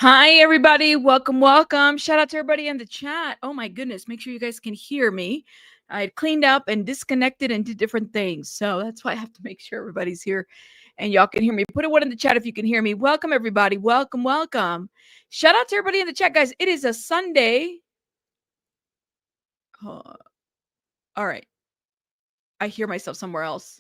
Hi, everybody. Welcome, welcome. Shout out to everybody in the chat. Oh, my goodness. Make sure you guys can hear me. I had cleaned up and disconnected and did different things. So that's why I have to make sure everybody's here and y'all can hear me. Put a one in the chat if you can hear me. Welcome, everybody. Welcome, welcome. Shout out to everybody in the chat, guys. It is a Sunday. All right. I hear myself somewhere else.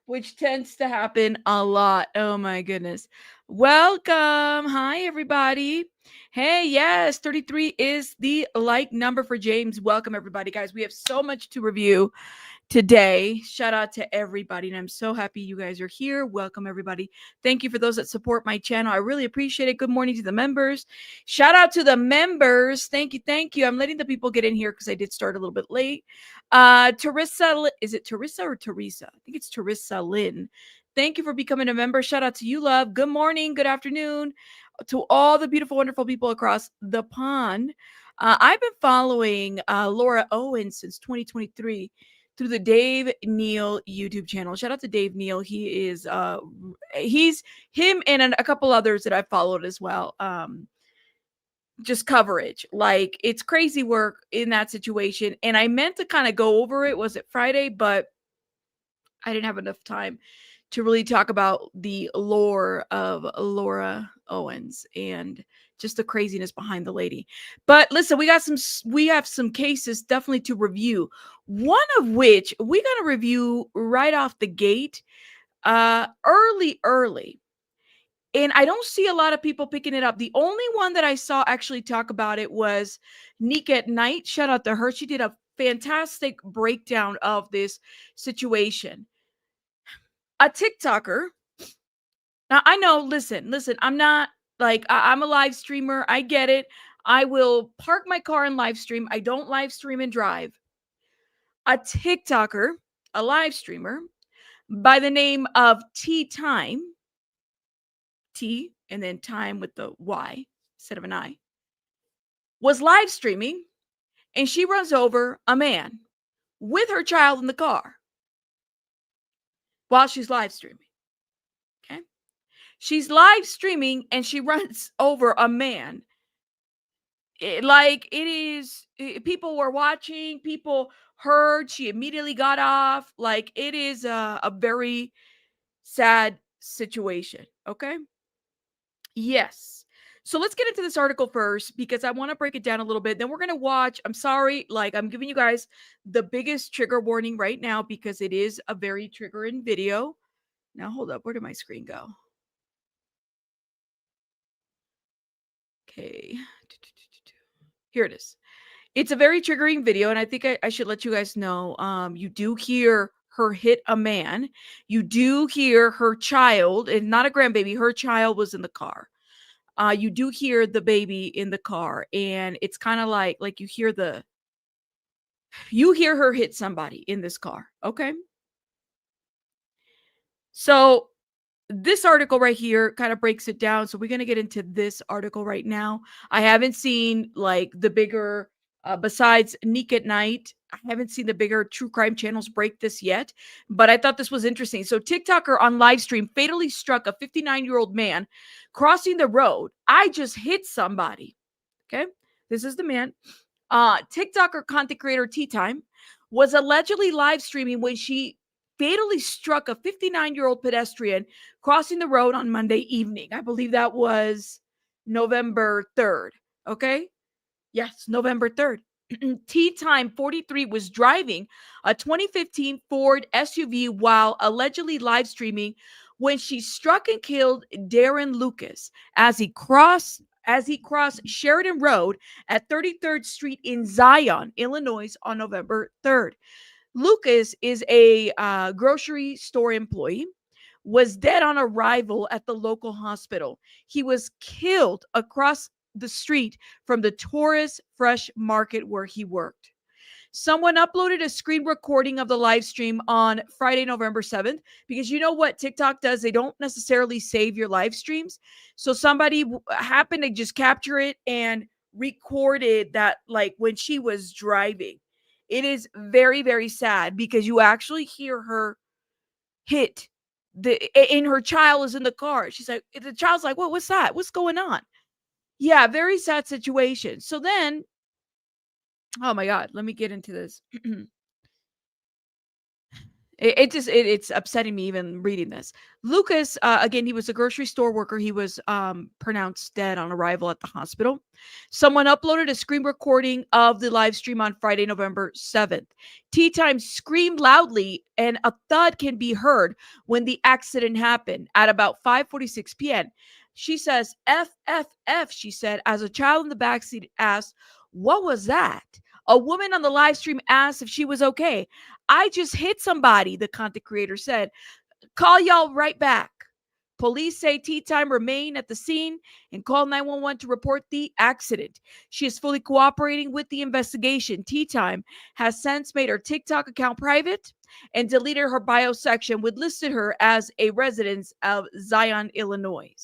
Which tends to happen a lot. Oh my goodness. Welcome. Hi, everybody. Hey, yes, 33 is the like number for James. Welcome, everybody, guys. We have so much to review today. Shout out to everybody, and I'm so happy you guys are here. Welcome, everybody. Thank you for those that support my channel. I really appreciate it. Good morning to the members. Shout out to the members. Thank you, thank you. I'm letting the people get in here because I did start a little bit late. Teresa, is it Teresa or Teresa? I think it's Teresa Lynn. Thank you for becoming a member. Shout out to you, love. Good morning, good afternoon to all the beautiful, wonderful people across the pond. I've been following Laura Owens since 2023 through the Dave Neal YouTube channel. Shout out to Dave Neal. He is he's him and a couple others that I followed as well. Just coverage. Like, it's crazy work in that situation. And I meant to kind of go over it. Was it Friday? But I didn't have enough time to really talk about the lore of Laura Owens and just the craziness behind the lady. But listen, we have some cases definitely to review. One of which we got to review right off the gate, early. And I don't see a lot of people picking it up. The only one that I saw actually talk about it was Neek at Night. Shout out to her. She did a fantastic breakdown of this situation. A TikToker. Now, I know, listen, I'm not like, I'm a live streamer. I get it. I will park my car and live stream. I don't live stream and drive. A TikToker, a live streamer by the name of Tyme, T and then time with the Y instead of an I, was live streaming, and she runs over a man with her child in the car while she's live streaming. Okay. She's live streaming and she runs over a man. People were watching, people heard, she immediately got off. Like, it is a very sad situation. Okay. Yes. So let's get into this article first because I want to break it down a little bit. Then we're going to watch. I'm sorry, like, I'm giving you guys the biggest trigger warning right now because it is a very triggering video. Now, hold up. Where did my screen go? Okay. Here it is. It's a very triggering video, and I think I should let you guys know. You do hear her hit a man. You do hear her child, and not a grandbaby. Her child was in the car. You do hear the baby in the car, and it's kind of like you hear her hit somebody in this car. Okay. So this article right here kind of breaks it down. So we're going to get into this article right now. I haven't seen like the bigger, besides Neek at Night, I haven't seen the bigger true crime channels break this yet, but I thought this was interesting. So TikToker on live stream fatally struck a 59-year-old man crossing the road. I just hit somebody. Okay. This is the man. TikToker content creator Tyme was allegedly live streaming when she fatally struck a 59-year-old pedestrian crossing the road on Monday evening. I believe that was November 3rd. Okay. Yes, November 3rd. Tyme 43 was driving a 2015 Ford SUV while allegedly live streaming when she struck and killed Darren Lucas as he crossed Sheridan Road at 33rd Street in Zion, Illinois on November 3rd. Lucas is a grocery store employee, was dead on arrival at the local hospital. He was killed across the street from the Taurus Fresh Market where he worked. Someone uploaded a screen recording of the live stream on Friday, November 7th, because you know what TikTok does? They don't necessarily save your live streams. So somebody happened to just capture it and recorded that, like, when she was driving. It is very, very sad because you actually hear her hit And her child is in the car. She's like, the child's like, what's that? What's going on? Yeah, very sad situation. So then, oh my God, let me get into this. It's upsetting me even reading this. Lucas, again, he was a grocery store worker. He was pronounced dead on arrival at the hospital. Someone uploaded a screen recording of the live stream on Friday, November 7th. Tyme screamed loudly, and a thud can be heard when the accident happened at about 5:46 p.m. She says, F, F, F, she said, as a child in the backseat asked, what was that? A woman on the live stream asked if she was okay. I just hit somebody, the content creator said. Call y'all right back. Police say Tyme remained at the scene and called 911 to report the accident. She is fully cooperating with the investigation. Tyme has since made her TikTok account private and deleted her bio section, which listed her as a resident of Zion, Illinois.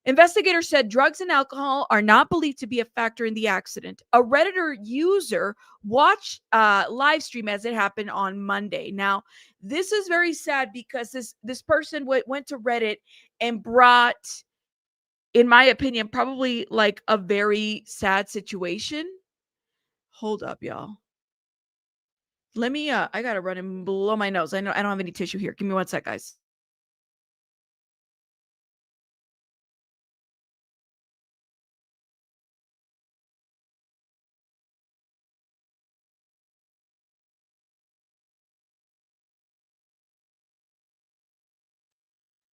Investigators said drugs and alcohol are not believed to be a factor in the accident. A Redditor user watched live stream as it happened on Monday. Now, this is very sad because this person went to Reddit and brought, in my opinion, probably like a very sad situation. Hold up, y'all. Let me I gotta run and blow my nose. I know I don't have any tissue here. Give me one sec, guys.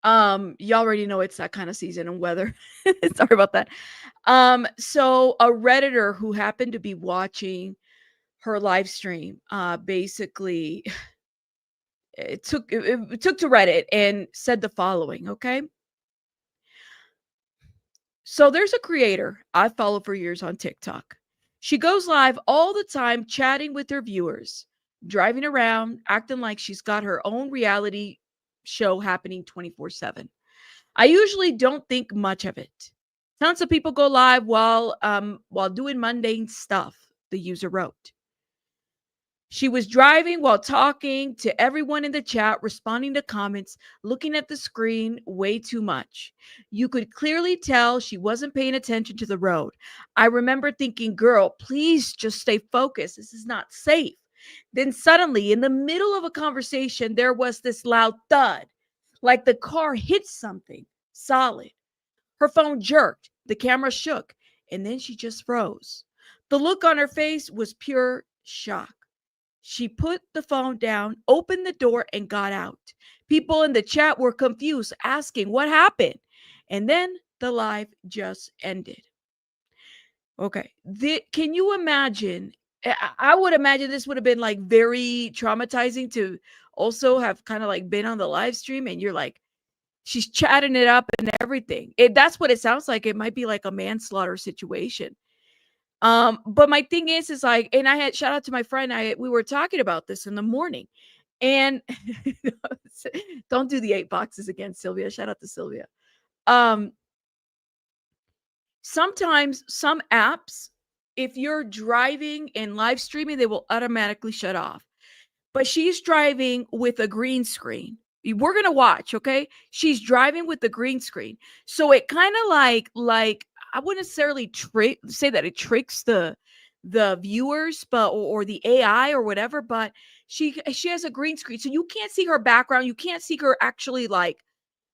You already know it's that kind of season and weather. Sorry about that. So a Redditor who happened to be watching her live stream, basically it took to Reddit and said the following, okay? So there's a creator I follow for years on TikTok. She goes live all the time chatting with her viewers, driving around, acting like she's got her own reality show happening 24/7. I usually don't think much of it. Tons of people go live while doing mundane stuff, the user wrote. She was driving while talking to everyone in the chat, responding to comments, looking at the screen way too much. You could clearly tell she wasn't paying attention to the road. I remember thinking, girl, please just stay focused. This is not safe. Then suddenly, in the middle of a conversation, there was this loud thud, like the car hit something solid. Her phone jerked, the camera shook, and then she just froze. The look on her face was pure shock. She put the phone down, opened the door, and got out. People in the chat were confused, asking what happened. And then the live just ended. Okay. Can you imagine? I would imagine this would have been like very traumatizing to also have kind of like been on the live stream and you're like, she's chatting it up and everything. That's what it sounds like. It might be like a manslaughter situation. But my thing is like, and I had shout out to my friend. We were talking about this in the morning, and don't do the 8 boxes again, Sylvia. Shout out to Sylvia. Um, Sometimes some apps, if you're driving and live streaming, they will automatically shut off. But she's driving with a green screen. We're gonna watch, okay? She's driving with the green screen, so it kind of like I wouldn't necessarily say that it tricks the viewers, but or the AI or whatever. But she has a green screen, so you can't see her background. You can't see her actually like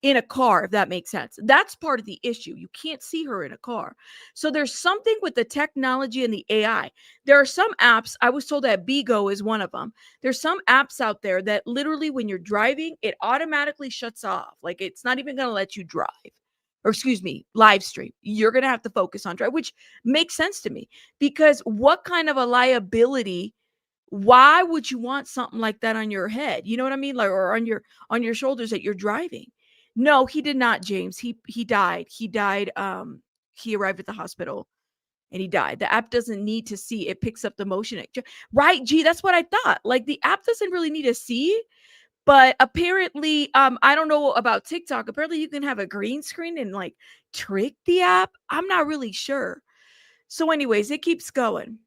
in a car, if that makes sense. That's part of the issue. You can't see her in a car. So there's something with the technology and the AI. There are some apps, I was told that Bigo is one of them. There's some apps out there that literally when you're driving, it automatically shuts off. Like it's not even going to let you drive. Or excuse me, live stream. You're going to have to focus on drive, which makes sense to me because what kind of a liability, why would you want something like that on your head? You know what I mean? Like or on your shoulders that you're driving. No, he did not, James. He died. He died. He arrived at the hospital and he died. The app doesn't need to see. It picks up the motion. Right, gee, that's what I thought. Like the app doesn't really need to see, but apparently, I don't know about TikTok. Apparently, you can have a green screen and like trick the app. I'm not really sure. So, anyways, it keeps going.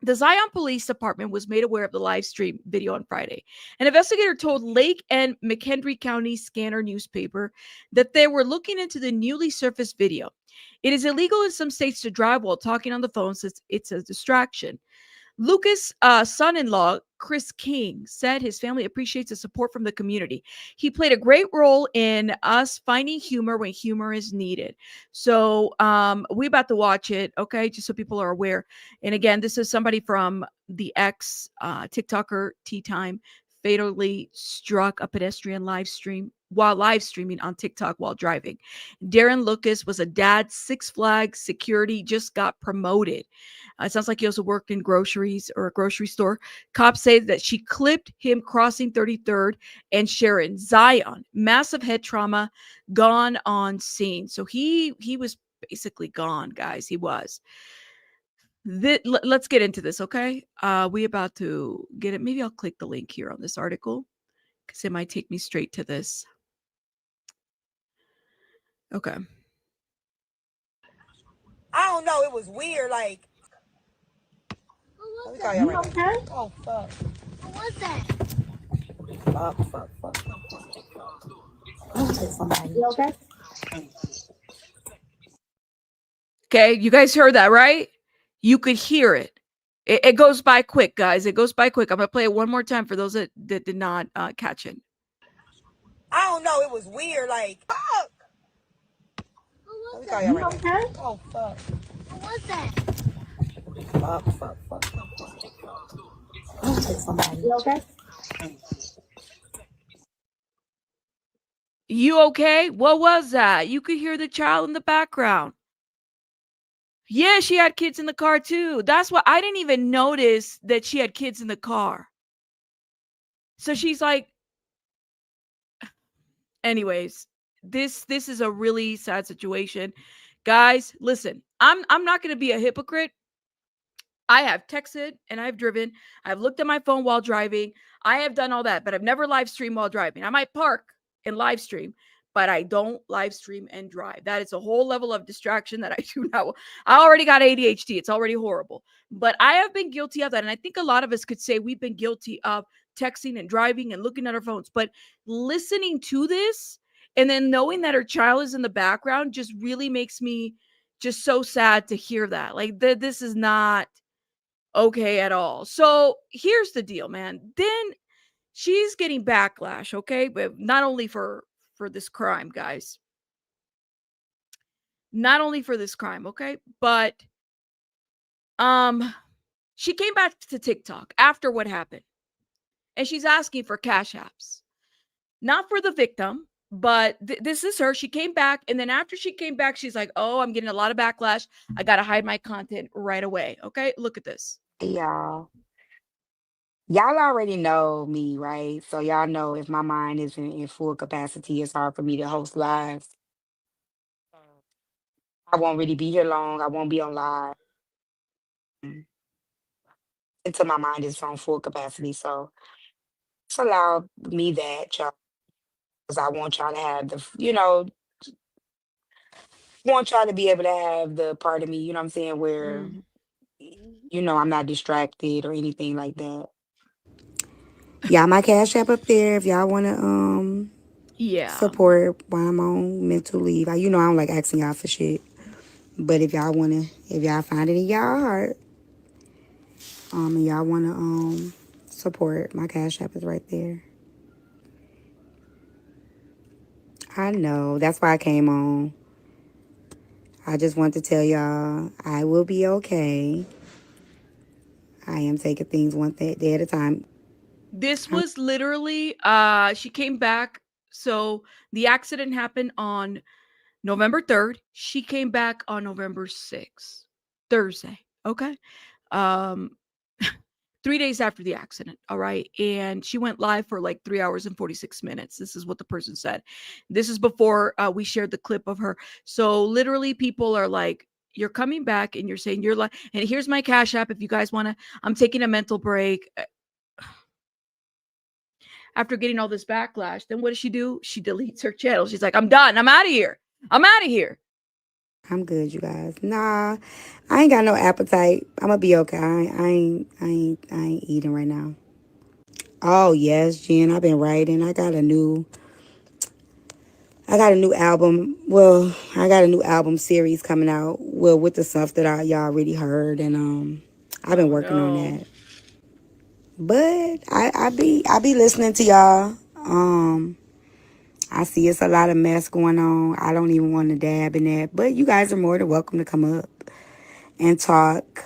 The Zion Police Department was made aware of the live stream video on Friday. An investigator told Lake and McHenry County Scanner newspaper that they were looking into the newly surfaced video. It is illegal in some states to drive while talking on the phone since it's a distraction. Lucas' son-in-law, Chris King, said his family appreciates the support from the community. He played a great role in us finding humor when humor is needed. So we about to watch it, okay, just so people are aware. And again, this is somebody from the ex TikToker Tyme fatally struck a pedestrian live stream while live streaming on TikTok while driving. Darren Lucas was a dad, Six Flags security, just got promoted. It sounds like he also worked in groceries or a grocery store. Cops say that she clipped him crossing 33rd and Sharon. Zion, massive head trauma, gone on scene. So he was basically gone, guys. He was. Let's get into this, okay? We about to get it. Maybe I'll click the link here on this article because it might take me straight to this. Okay. I don't know. It was weird. Like, let me call you right okay? now. Oh, fuck. What was that? Fuck. You okay? Okay, you guys heard that, right? You could hear it. It goes by quick, guys. It goes by quick. I'm going to play it one more time for those that did not catch it. I don't know. It was weird. Like, fuck. Let me call you right okay? now. Oh, fuck. What was that? Fuck. You okay? You okay? What was that? You could hear the child in the background. Yeah, she had kids in the car too. That's why I didn't even notice that she had kids in the car. So she's like, anyways, this is a really sad situation. Guys, listen, I'm not going to be a hypocrite. I have texted and I've driven. I've looked at my phone while driving. I have done all that, but I've never live streamed while driving. I might park and live stream, but I don't live stream and drive. That is a whole level of distraction that I do not. I already got ADHD. It's already horrible. But I have been guilty of that. And I think a lot of us could say we've been guilty of texting and driving and looking at our phones. But listening to this and then knowing that her child is in the background just really makes me just so sad to hear that. Like, this is not okay at all. So here's the deal, man. Then she's getting backlash, okay? But not only for this crime, guys. Not only for this crime, okay? But she came back to TikTok after what happened. And she's asking for cash apps. Not for the victim, but this is her. She came back, and then after she came back, she's like, "Oh, I'm getting a lot of backlash. I got to hide my content right away." Okay? Look at this. Y'all. Y'all already know me, right? So y'all know if my mind isn't in full capacity, it's hard for me to host lives. I won't really be here long. I won't be on live mm, until my mind is on full capacity. So just allow me that, y'all, because I want y'all to have want y'all to be able to have the part of me, you know what I'm saying, where, Mm, I'm not distracted or anything like that. Yeah, my cash app up there if y'all want to yeah. support while I'm on mental leave. I don't like asking y'all for shit. But if y'all find it in y'all heart, and y'all wanna support, my cash app is right there. I know. That's why I came on. I just want to tell y'all I will be okay. I am taking things one day at a time. This was literally she came back. So the accident happened on November 3rd. She came back on November 6th. Thursday. Okay. Um 3 days after the accident, all right? And she went live for like 3 hours and 46 minutes. This is what the person said. This is before we shared the clip of her. So literally people are like, you're coming back and you're saying you're like, and here's my cash app if you guys want to, I'm taking a mental break. After getting all this backlash, then what does she do? She deletes her channel. She's like, I'm done. I'm out of here. I'm out of here. I'm good, you guys. Nah, I ain't got no appetite. I'm gonna be okay. I ain't eating right now. Oh yes, Jen. I've been writing. I got a new album. Well, I got a new album series coming out. Well, with the stuff that y'all already heard, and I've been Oh working on no. that. But I be listening to y'all. I see it's a lot of mess going on. I don't even want to dab in that. But you guys are more than welcome to come up and talk.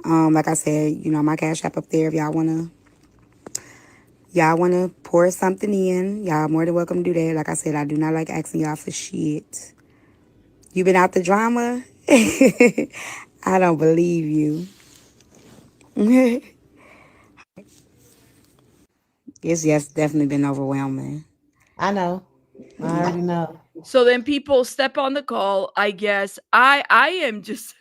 Like I said, my Cash App up there if y'all wanna pour something in. Y'all more than welcome to do that. Like I said, I do not like asking y'all for shit. You been out the drama? I don't believe you. It's yes, definitely been overwhelming. I know. I already know. So then people step on the call. I guess I am just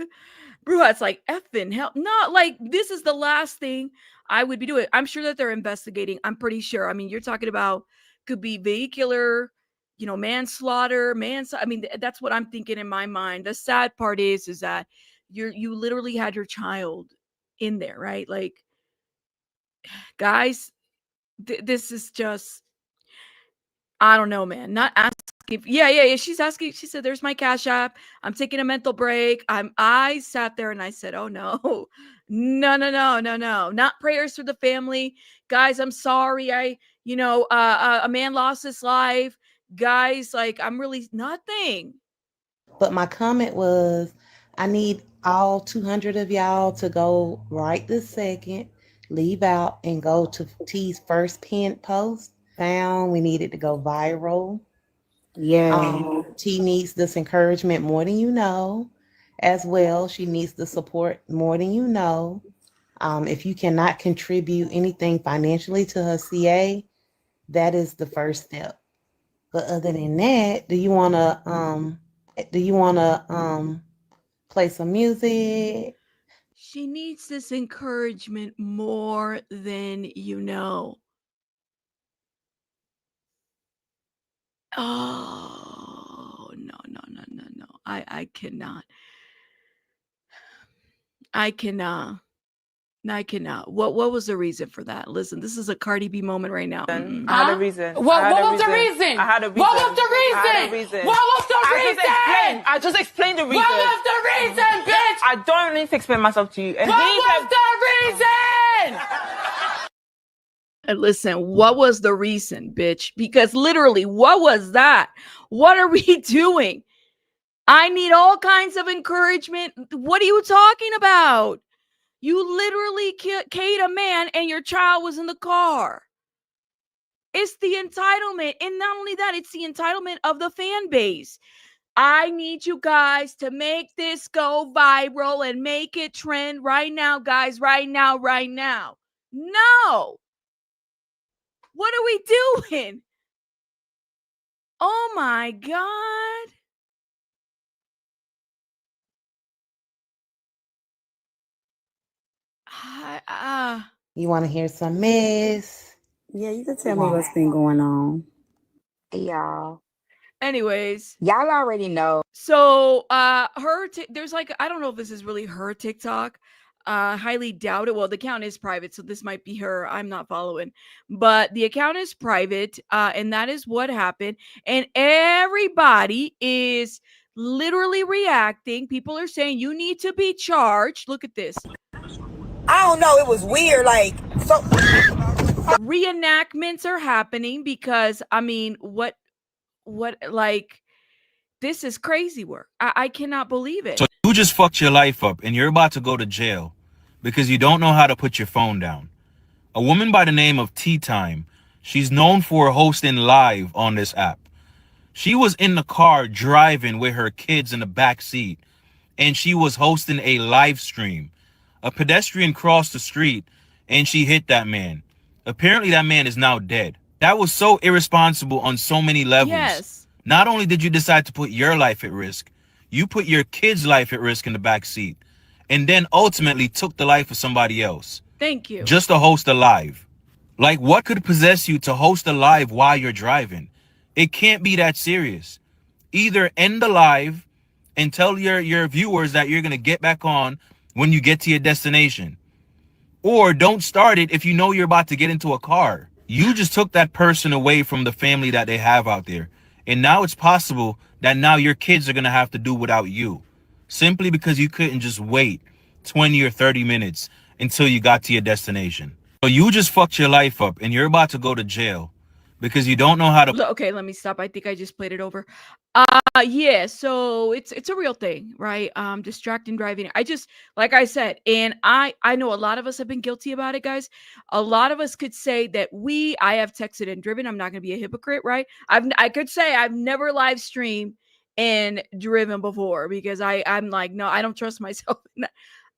bro, it's like effing hell. Not like this is the last thing I would be doing. I'm sure that they're investigating. I'm pretty sure. I mean, you're talking about could be vehicular, manslaughter, I mean, that's what I'm thinking in my mind. The sad part is that you literally had your child in there, right? Like, guys, this is just I don't know, man. Not asking. Yeah. She's asking. She said, "There's my Cash App. I'm taking a mental break." I sat there and I said, "Oh no, no. Not prayers for the family, guys. I'm sorry. A man lost his life, guys. Like, I'm really nothing." But my comment was, I need all 200 of y'all to go right this second, leave out, and go to T's first pinned post. Found we needed to go viral. Yeah. T needs this encouragement more than you know. As well, she needs the support more than you know. If you cannot contribute anything financially to her CA, that is the first step. But other than that, do you wanna play some music? She needs this encouragement more than you know. Oh no. I cannot. I cannot. I cannot. What was the reason for that? Listen, this is a Cardi B moment right now. Mm-mm. I had a reason. What was the reason? I had a reason. What was the reason? I had a reason. What was the reason? I just explained the reason. What was the reason, bitch? I don't need to explain myself to you. And what was the reason? And listen, what was the reason, bitch? Because literally, what was that? What are we doing? I need all kinds of encouragement. What are you talking about? You literally killed a man and your child was in the car. It's the entitlement. And not only that, it's the entitlement of the fan base. I need you guys to make this go viral and make it trend right now, guys. Right now. No. What are we doing? Oh my God. You want to hear some mess? Yeah, you can tell me what's been going on. Hey, y'all. Anyways, Y'all already know. so there's like, I don't know if this is really her TikTok. Highly doubt it. Well, the account is private, so this might be her. I'm not following, but the account is private, and that is what happened. And everybody is literally reacting. People are saying you need to be charged. Look at this. I don't know. It was weird. Like, so Reenactments are happening because I mean, what like this is crazy work. I cannot believe it. So you just fucked your life up and you're about to go to jail because you don't know how to put your phone down. A woman by the name of Tyme, she's known for hosting live on this app. She was in the car driving with her kids in the back seat and she was hosting a live stream. A pedestrian crossed the street and she hit that man. Apparently that man is now dead. That was so irresponsible on so many levels. Yes. Not only did you decide to put your life at risk, you put your kid's life at risk in the back seat and then ultimately took the life of somebody else. Thank you. Just to host a live. Like, what could possess you to host a live while you're driving? It can't be that serious. Either end the live and tell your viewers that you're going to get back on when you get to your destination. Or don't start it if you know you're about to get into a car. You just took that person away from the family that they have out there. And now it's possible that now your kids are going to have to do without you, simply because you couldn't just wait 20 or 30 minutes until you got to your destination. So you just fucked your life up and you're about to go to jail because you don't know how to. Okay, let me stop. I think I just played it over. Yeah, so it's a real thing, right? Distracting driving. I just, like I said, and I know a lot of us have been guilty about it, guys. A lot of us could say that I have texted and driven. I'm not going to be a hypocrite, right? I could say I've never live streamed and driven before because I'm like, no, I don't trust myself in that.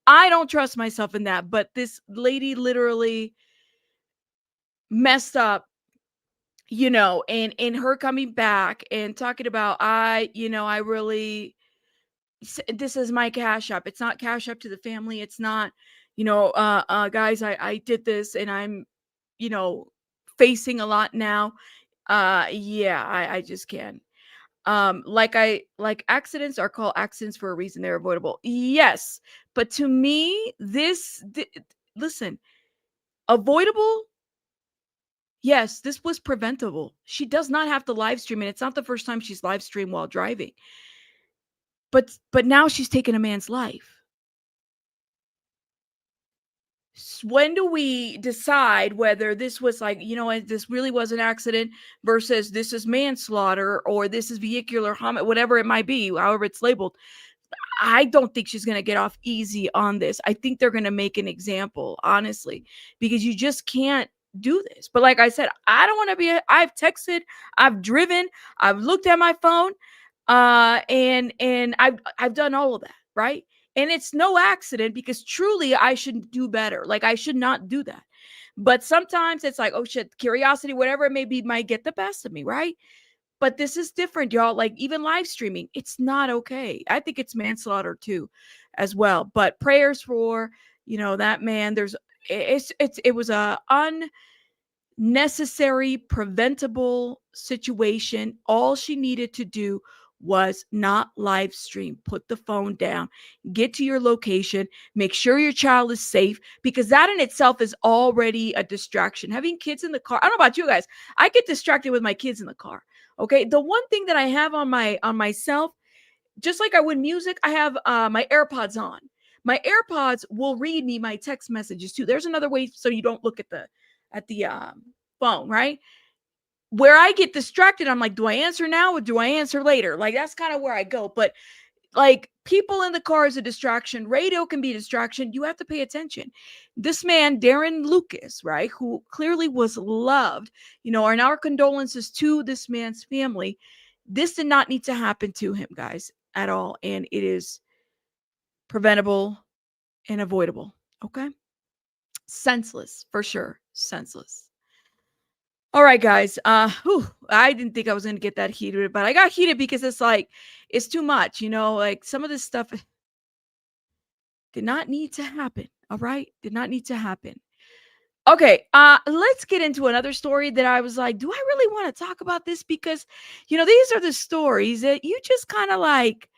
I don't trust myself in that. But this lady literally messed up, and her coming back and talking about, I really, this is my cash app. It's not cash app to the family. It's not, guys, I did this and I'm, facing a lot now. Yeah, I just can't. Like accidents are called accidents for a reason. They're avoidable. Yes. But to me, listen, avoidable. Yes, this was preventable. She does not have to live stream, and it's not the first time she's live streamed while driving. But now she's taken a man's life. When do we decide whether this was like, this really was an accident versus this is manslaughter or this is vehicular homicide, whatever it might be, however it's labeled? I don't think she's going to get off easy on this. I think they're going to make an example, honestly, because you just can't do this. But like I said, I don't want to be, I've texted, I've driven, I've looked at my phone, and I've done all of that, right? And it's no accident because truly I should do better. Like I should not do that. But sometimes it's like, oh shit, curiosity, whatever it may be, might get the best of me, right? But this is different, y'all. Like even live streaming, it's not okay. I think it's manslaughter too, as well. But prayers for, that man. It was a unnecessary, preventable situation. All she needed to do was not live stream. Put the phone down, get to your location, make sure your child is safe, because that in itself is already a distraction. Having kids in the car, I don't know about you guys, I get distracted with my kids in the car. Okay, the one thing that I have on myself, just like I would music, I have my AirPods on. My AirPods will read me my text messages too. There's another way so you don't look at the phone, right? Where I get distracted, I'm like, do I answer now or do I answer later? Like that's kind of where I go. But like people in the car is a distraction. Radio can be a distraction. You have to pay attention. This man, Darren Lucas, right, who clearly was loved, and our condolences to this man's family. This did not need to happen to him, guys, at all. And it is preventable and avoidable. Okay. Senseless, for sure. Senseless. All right, guys. I didn't think I was going to get that heated, but I got heated because it's like, it's too much, like some of this stuff did not need to happen. All right. Did not need to happen. Okay. Let's get into another story that I was like, do I really want to talk about this? Because, these are the stories that you just kind of like,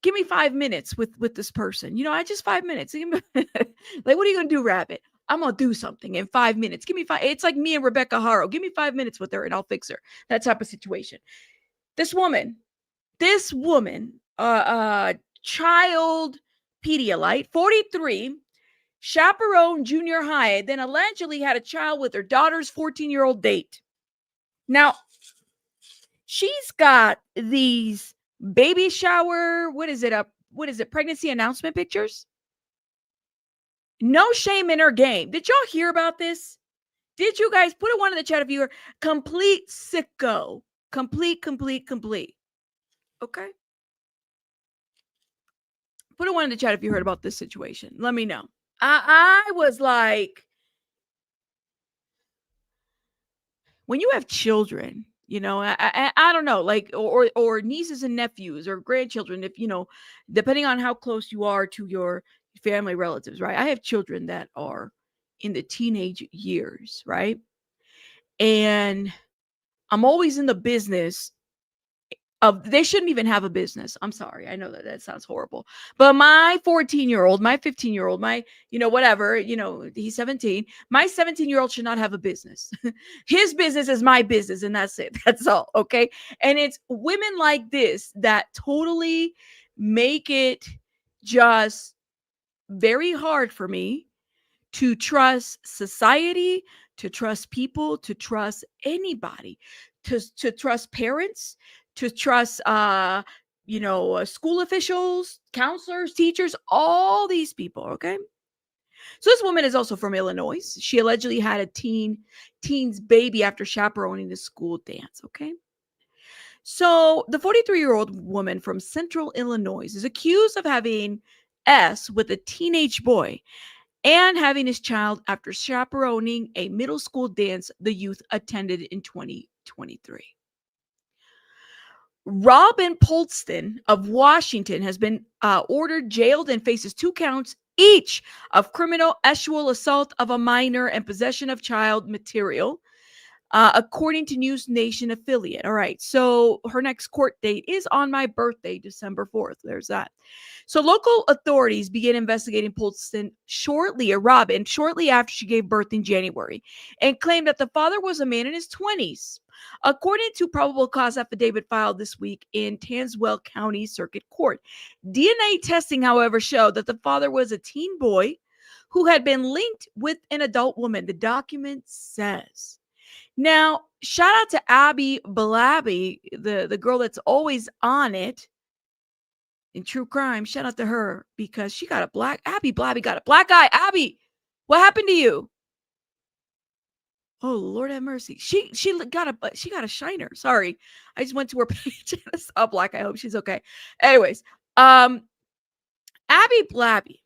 give me 5 minutes with this person. I just 5 minutes. Like, what are you going to do, Rabbit? I'm going to do something in 5 minutes. Give me 5. It's like me and Rebecca Haro. Give me 5 minutes with her and I'll fix her. That type of situation. This woman, child Pedialyte, 43, chaperoned junior high, then allegedly had a child with her daughter's 14-year-old date. Now, she's got these baby shower, pregnancy announcement pictures. No shame in her game. Did y'all hear about this? Did you guys put a one in the chat if you were complete sicko? Complete. Okay. Put a one in the chat if you heard about this situation. Let me know. I was like, when you have children, I don't know, like, or nieces and nephews or grandchildren, if, depending on how close you are to your family relatives, right? I have children that are in the teenage years, right? And I'm always in the business of, they shouldn't even have a business. I'm sorry. I know that sounds horrible. But my 14-year-old, my 15-year-old, my, whatever, he's 17. My 17-year-old should not have a business. His business is my business, and that's it. That's all. Okay. And it's women like this that totally make it just very hard for me to trust society, to trust people, to trust anybody, to trust parents, to trust school officials, counselors, teachers, all these people. Okay. So this woman is also from Illinois. She allegedly had a teen's baby after chaperoning the school dance. Okay. So the 43-year-old woman from Central Illinois is accused of having S with a teenage boy and having his child after chaperoning a middle school dance the youth attended in 2023. Robyn Polston of Washington has been ordered jailed and faces 2 counts each of criminal sexual assault of a minor and possession of child material, according to News Nation affiliate. All right, so her next court date is on my birthday, December 4th. There's that. So local authorities began investigating Polston Robyn shortly after she gave birth in January, and claimed that the father was a man in his 20s. According to probable cause affidavit filed this week in Tazewell County Circuit Court, DNA testing, however, showed that the father was a teen boy who had been linked with an adult woman, the document says. Now, shout out to Abby Blabby, the girl that's always on it in true crime. Shout out to her because she got Abby Blabby got a black eye. Abby, what happened to you? Oh, Lord have mercy. She got a shiner. Sorry. I just went to her page and I saw black. I hope she's okay. Anyways, Abby Blabby,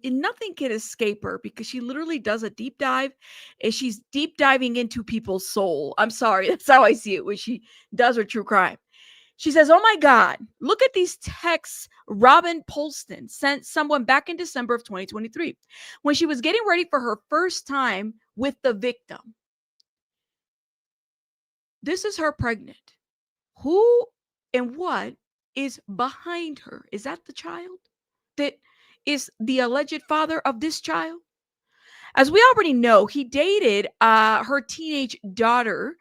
nothing can escape her because she literally does a deep dive and she's deep diving into people's soul. I'm sorry. That's how I see it when she does her true crime. She says, oh my God, look at these texts Robyn Polston sent someone back in December of 2023 when she was getting ready for her first time with the victim. This is her pregnant. Who and what is behind her? Is that the child that is the alleged father of this child? As we already know, he dated her teenage daughter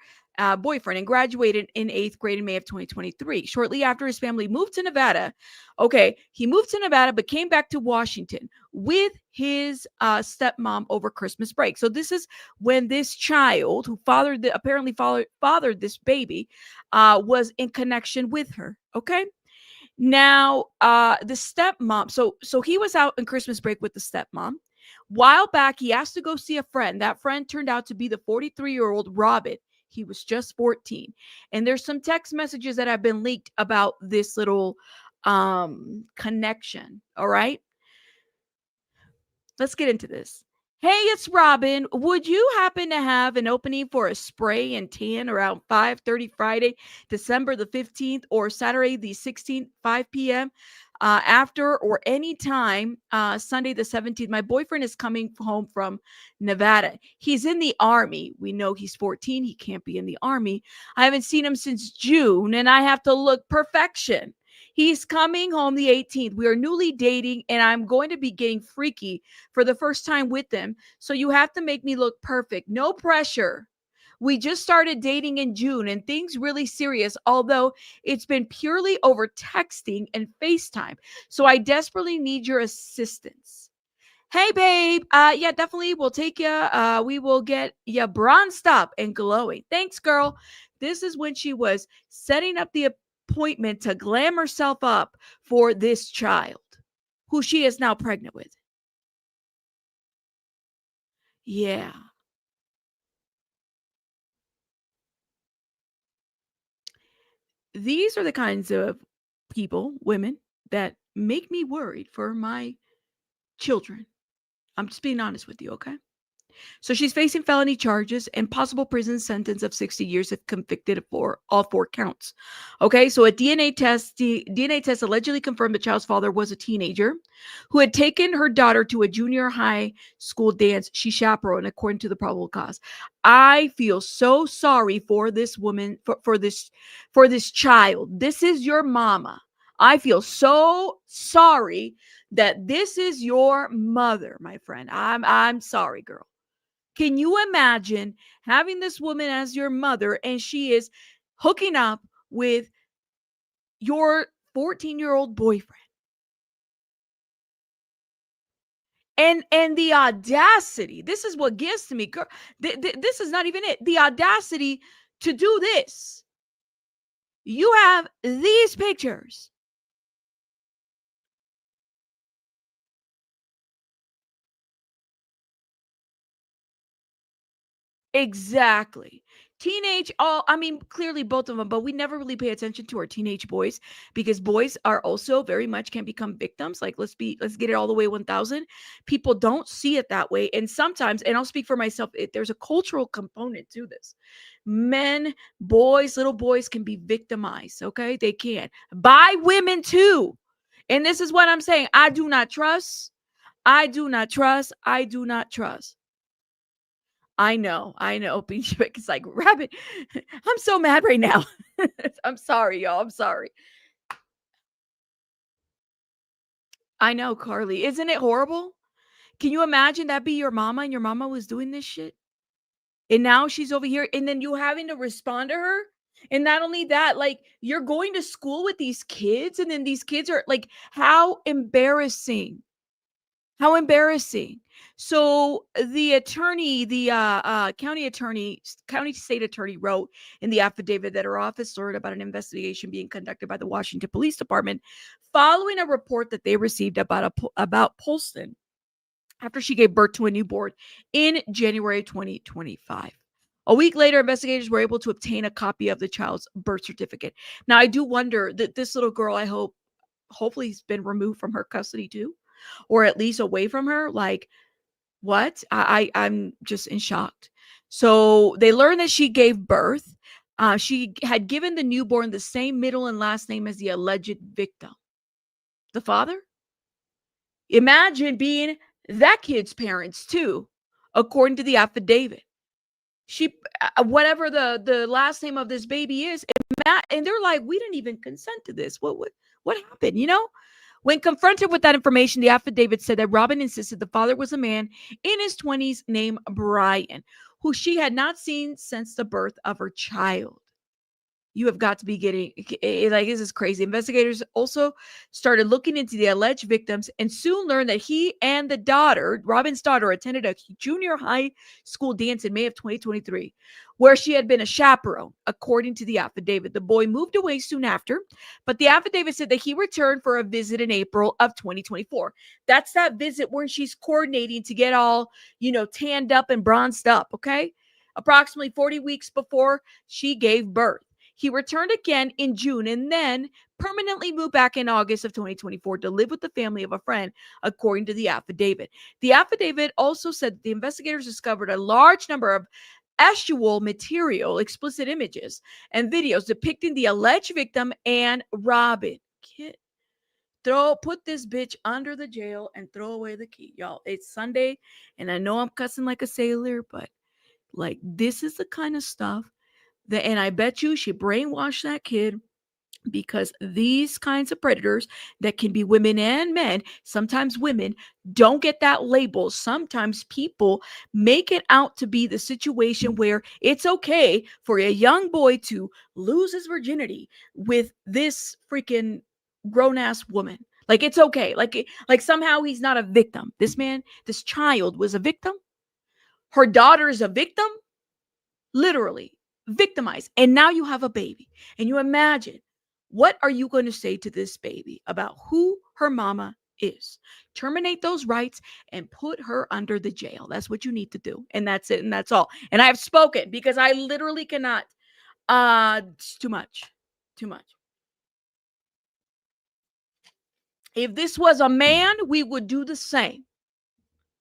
boyfriend and graduated in 8th grade in May of 2023. Shortly after his family moved to Nevada. Okay, he moved to Nevada but came back to Washington with his stepmom over Christmas break. So this is when this child, who apparently fathered this baby, was in connection with her. Okay. Now, the stepmom, so he was out on Christmas break with the stepmom. While back, he asked to go see a friend. That friend turned out to be the 43-year-old Robyn. He was just 14. And there's some text messages that have been leaked about this little connection. All right. Let's get into this. Hey, it's Robyn. Would you happen to have an opening for a spray and tan around 5:30 Friday, December the 15th, or Saturday the 16th, 5 p.m.? After or any time Sunday the 17th. My boyfriend is coming home from Nevada. He's in the Army. We know he's 14. He can't be in the Army. I haven't seen him since June, and I have to look perfection. He's coming home the 18th. We are newly dating, and I'm going to be getting freaky for the first time with him. So you have to make me look perfect. No pressure. We just started dating in June and things really serious, although it's been purely over texting and FaceTime. So I desperately need your assistance. Hey, babe. Yeah, definitely. We'll take you. We will get you bronzed up and glowing. Thanks, girl. This is when she was setting up the appointment to glam herself up for this child, who she is now pregnant with. Yeah. These are the kinds of people, women, that make me worried for my children. I'm just being honest with you, okay? So she's facing felony charges and possible prison sentence of 60 years if convicted for all 4 counts. Okay, so a DNA test allegedly confirmed the child's father was a teenager who had taken her daughter to a junior high school dance she chaperoned, according to the probable cause. I feel so sorry for this woman, for this child. This is your mama. I feel so sorry that this is your mother, my friend. I'm sorry, girl. Can you imagine having this woman as your mother and she is hooking up with your 14-year-old boyfriend? And the audacity, this is what gets to me, girl. This is not even it. The audacity to do this. You have these pictures. Exactly. Clearly both of them, but we never really pay attention to our teenage boys because boys are also very much can become victims. Like, let's get it all the way 1000. People don't see it that way. And sometimes, and I'll speak for myself, there's a cultural component to this. Men, boys, little boys can be victimized. Okay. They can by women too. And this is what I'm saying. I do not trust. I know. It's like, Rabbit, I'm so mad right now. I'm sorry, y'all. I'm sorry. I know, Carly. Isn't it horrible? Can you imagine that be your mama and your mama was doing this shit? And now she's over here and then you having to respond to her? And not only that, like, you're going to school with these kids and then these kids are like, how embarrassing. How embarrassing. So the attorney, the county state attorney wrote in the affidavit that her office learned about an investigation being conducted by the Washington Police Department following a report that they received about Polston after she gave birth to a newborn in January 2025. A week later, investigators were able to obtain a copy of the child's birth certificate. Now, I do wonder that this little girl, hopefully has been removed from her custody too, or at least away from her. Like, what? I'm just in shock. So they learned that she gave birth. She had given the newborn the same middle and last name as the alleged victim. The father? Imagine being that kid's parents too, according to the affidavit. She, whatever the last name of this baby is, and they're like, we didn't even consent to this. What happened? You know? When confronted with that information, the affidavit said that Robyn insisted the father was a man in his 20s named Brian, who she had not seen since the birth of her child. You have got to be getting, like, this is crazy. Investigators also started looking into the alleged victims and soon learned that he and the daughter, Robyn's daughter, attended a junior high school dance in May of 2023, where she had been a chaperone, according to the affidavit. The boy moved away soon after, but the affidavit said that he returned for a visit in April of 2024. That's that visit where she's coordinating to get all, tanned up and bronzed up, okay? Approximately 40 weeks before she gave birth. He returned again in June and then permanently moved back in August of 2024 to live with the family of a friend, according to the affidavit. The affidavit also said the investigators discovered a large number of actual material, explicit images, and videos depicting the alleged victim and Robyn. Put this bitch under the jail and throw away the key. Y'all, it's Sunday, and I know I'm cussing like a sailor, but like, this is the kind of stuff and I bet you she brainwashed that kid, because these kinds of predators that can be women and men, sometimes women don't get that label. Sometimes people make it out to be the situation where it's okay for a young boy to lose his virginity with this freaking grown-ass woman. Like, it's okay. Like somehow he's not a victim. This child was a victim. Her daughter is a victim. Literally victimized. And now you have a baby. And you imagine, what are you going to say to this baby about who her mama is? Terminate those rights and put her under the jail. That's what you need to do. And that's it. And that's all. And I've spoken, because I literally cannot. It's too much. Too much. If this was a man, we would do the same.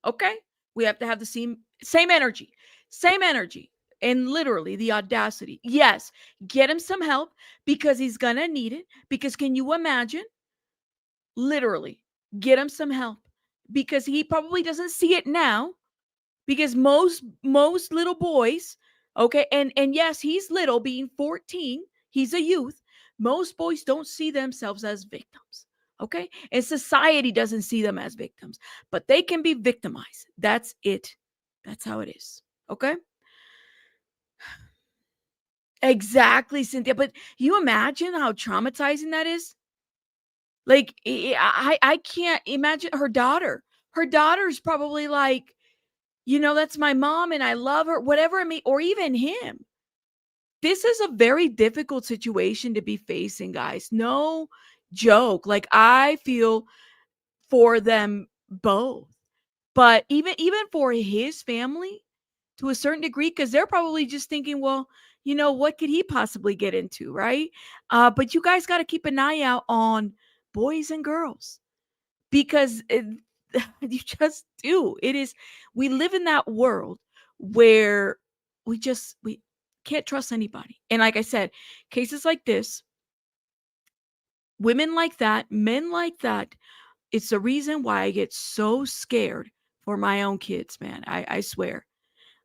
Okay? We have to have the Same energy. Same energy. And literally the audacity. Yes, get him some help because he's going to need it. Because can you imagine? Literally, get him some help because he probably doesn't see it now. Because most little boys, okay, and yes, he's little, being 14, he's a youth. Most boys don't see themselves as victims, okay? And society doesn't see them as victims, but they can be victimized. That's it. That's how it is, okay? Exactly, Cynthia. But you imagine how traumatizing that is? Like, I can't imagine her daughter. Her daughter's probably like, that's my mom and I love her, whatever I mean, or even him. This is a very difficult situation to be facing, guys. No joke. Like, I feel for them both. But even for his family, to a certain degree, because they're probably just thinking, well, what could he possibly get into, right? But you guys got to keep an eye out on boys and girls because you just do. We live in that world where we can't trust anybody. And like I said, cases like this, women like that, men like that, it's the reason why I get so scared for my own kids, man. I swear.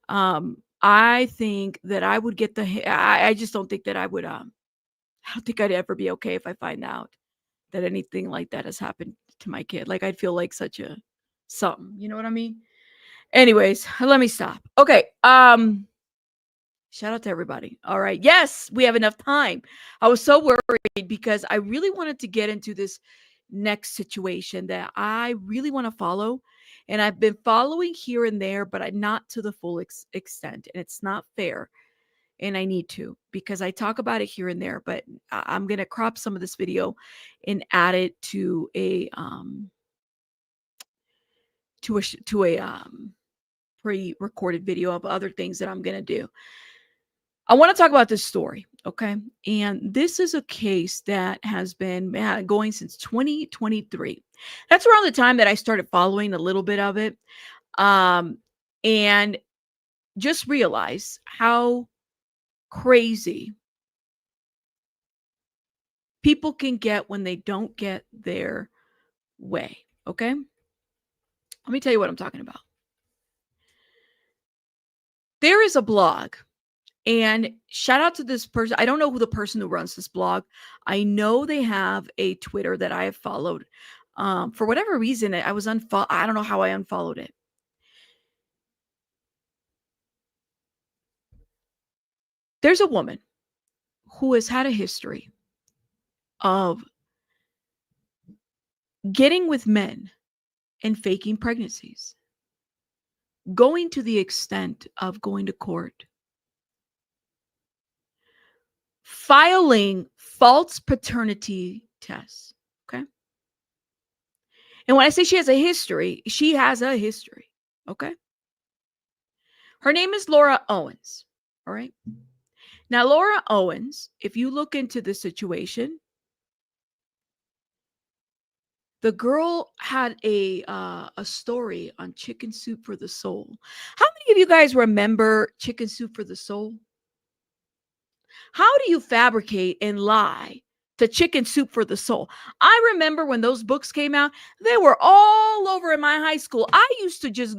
I think that I would get I just don't think that I would, I don't think I'd ever be okay if I find out that anything like that has happened to my kid. Like, I'd feel like such a something, you know what I mean? Anyways, let me stop. Okay. Shout out to everybody. All right. Yes, we have enough time. I was so worried because I really wanted to get into this next situation that I really want to follow. And I've been following here and there, but not to the full extent. And it's not fair. And I need to because I talk about it here and there, but I'm going to crop some of this video and add it to a pre-recorded video of other things that I'm going to do. I want to talk about this story, okay? And this is a case that has been going since 2023. That's around the time that I started following a little bit of it, and just realized how crazy people can get when they don't get their way, okay? Let me tell you what I'm talking about. There is a blog. And shout out to this person. I don't know who the person who runs this blog. I know they have a Twitter that I have followed. For whatever reason, I don't know how I unfollowed it. There's a woman who has had a history of getting with men and faking pregnancies, going to the extent of going to court, filing false paternity tests. Okay. And when I say she has a history, she has a history. Okay. Her name is Laura Owens. All right. Now, Laura Owens, if you look into the situation, the girl had a story on Chicken Soup for the Soul. How many of you guys remember Chicken Soup for the Soul? How do you fabricate and lie to Chicken Soup for the Soul? I remember when those books came out, they were all over in my high school. I used to just,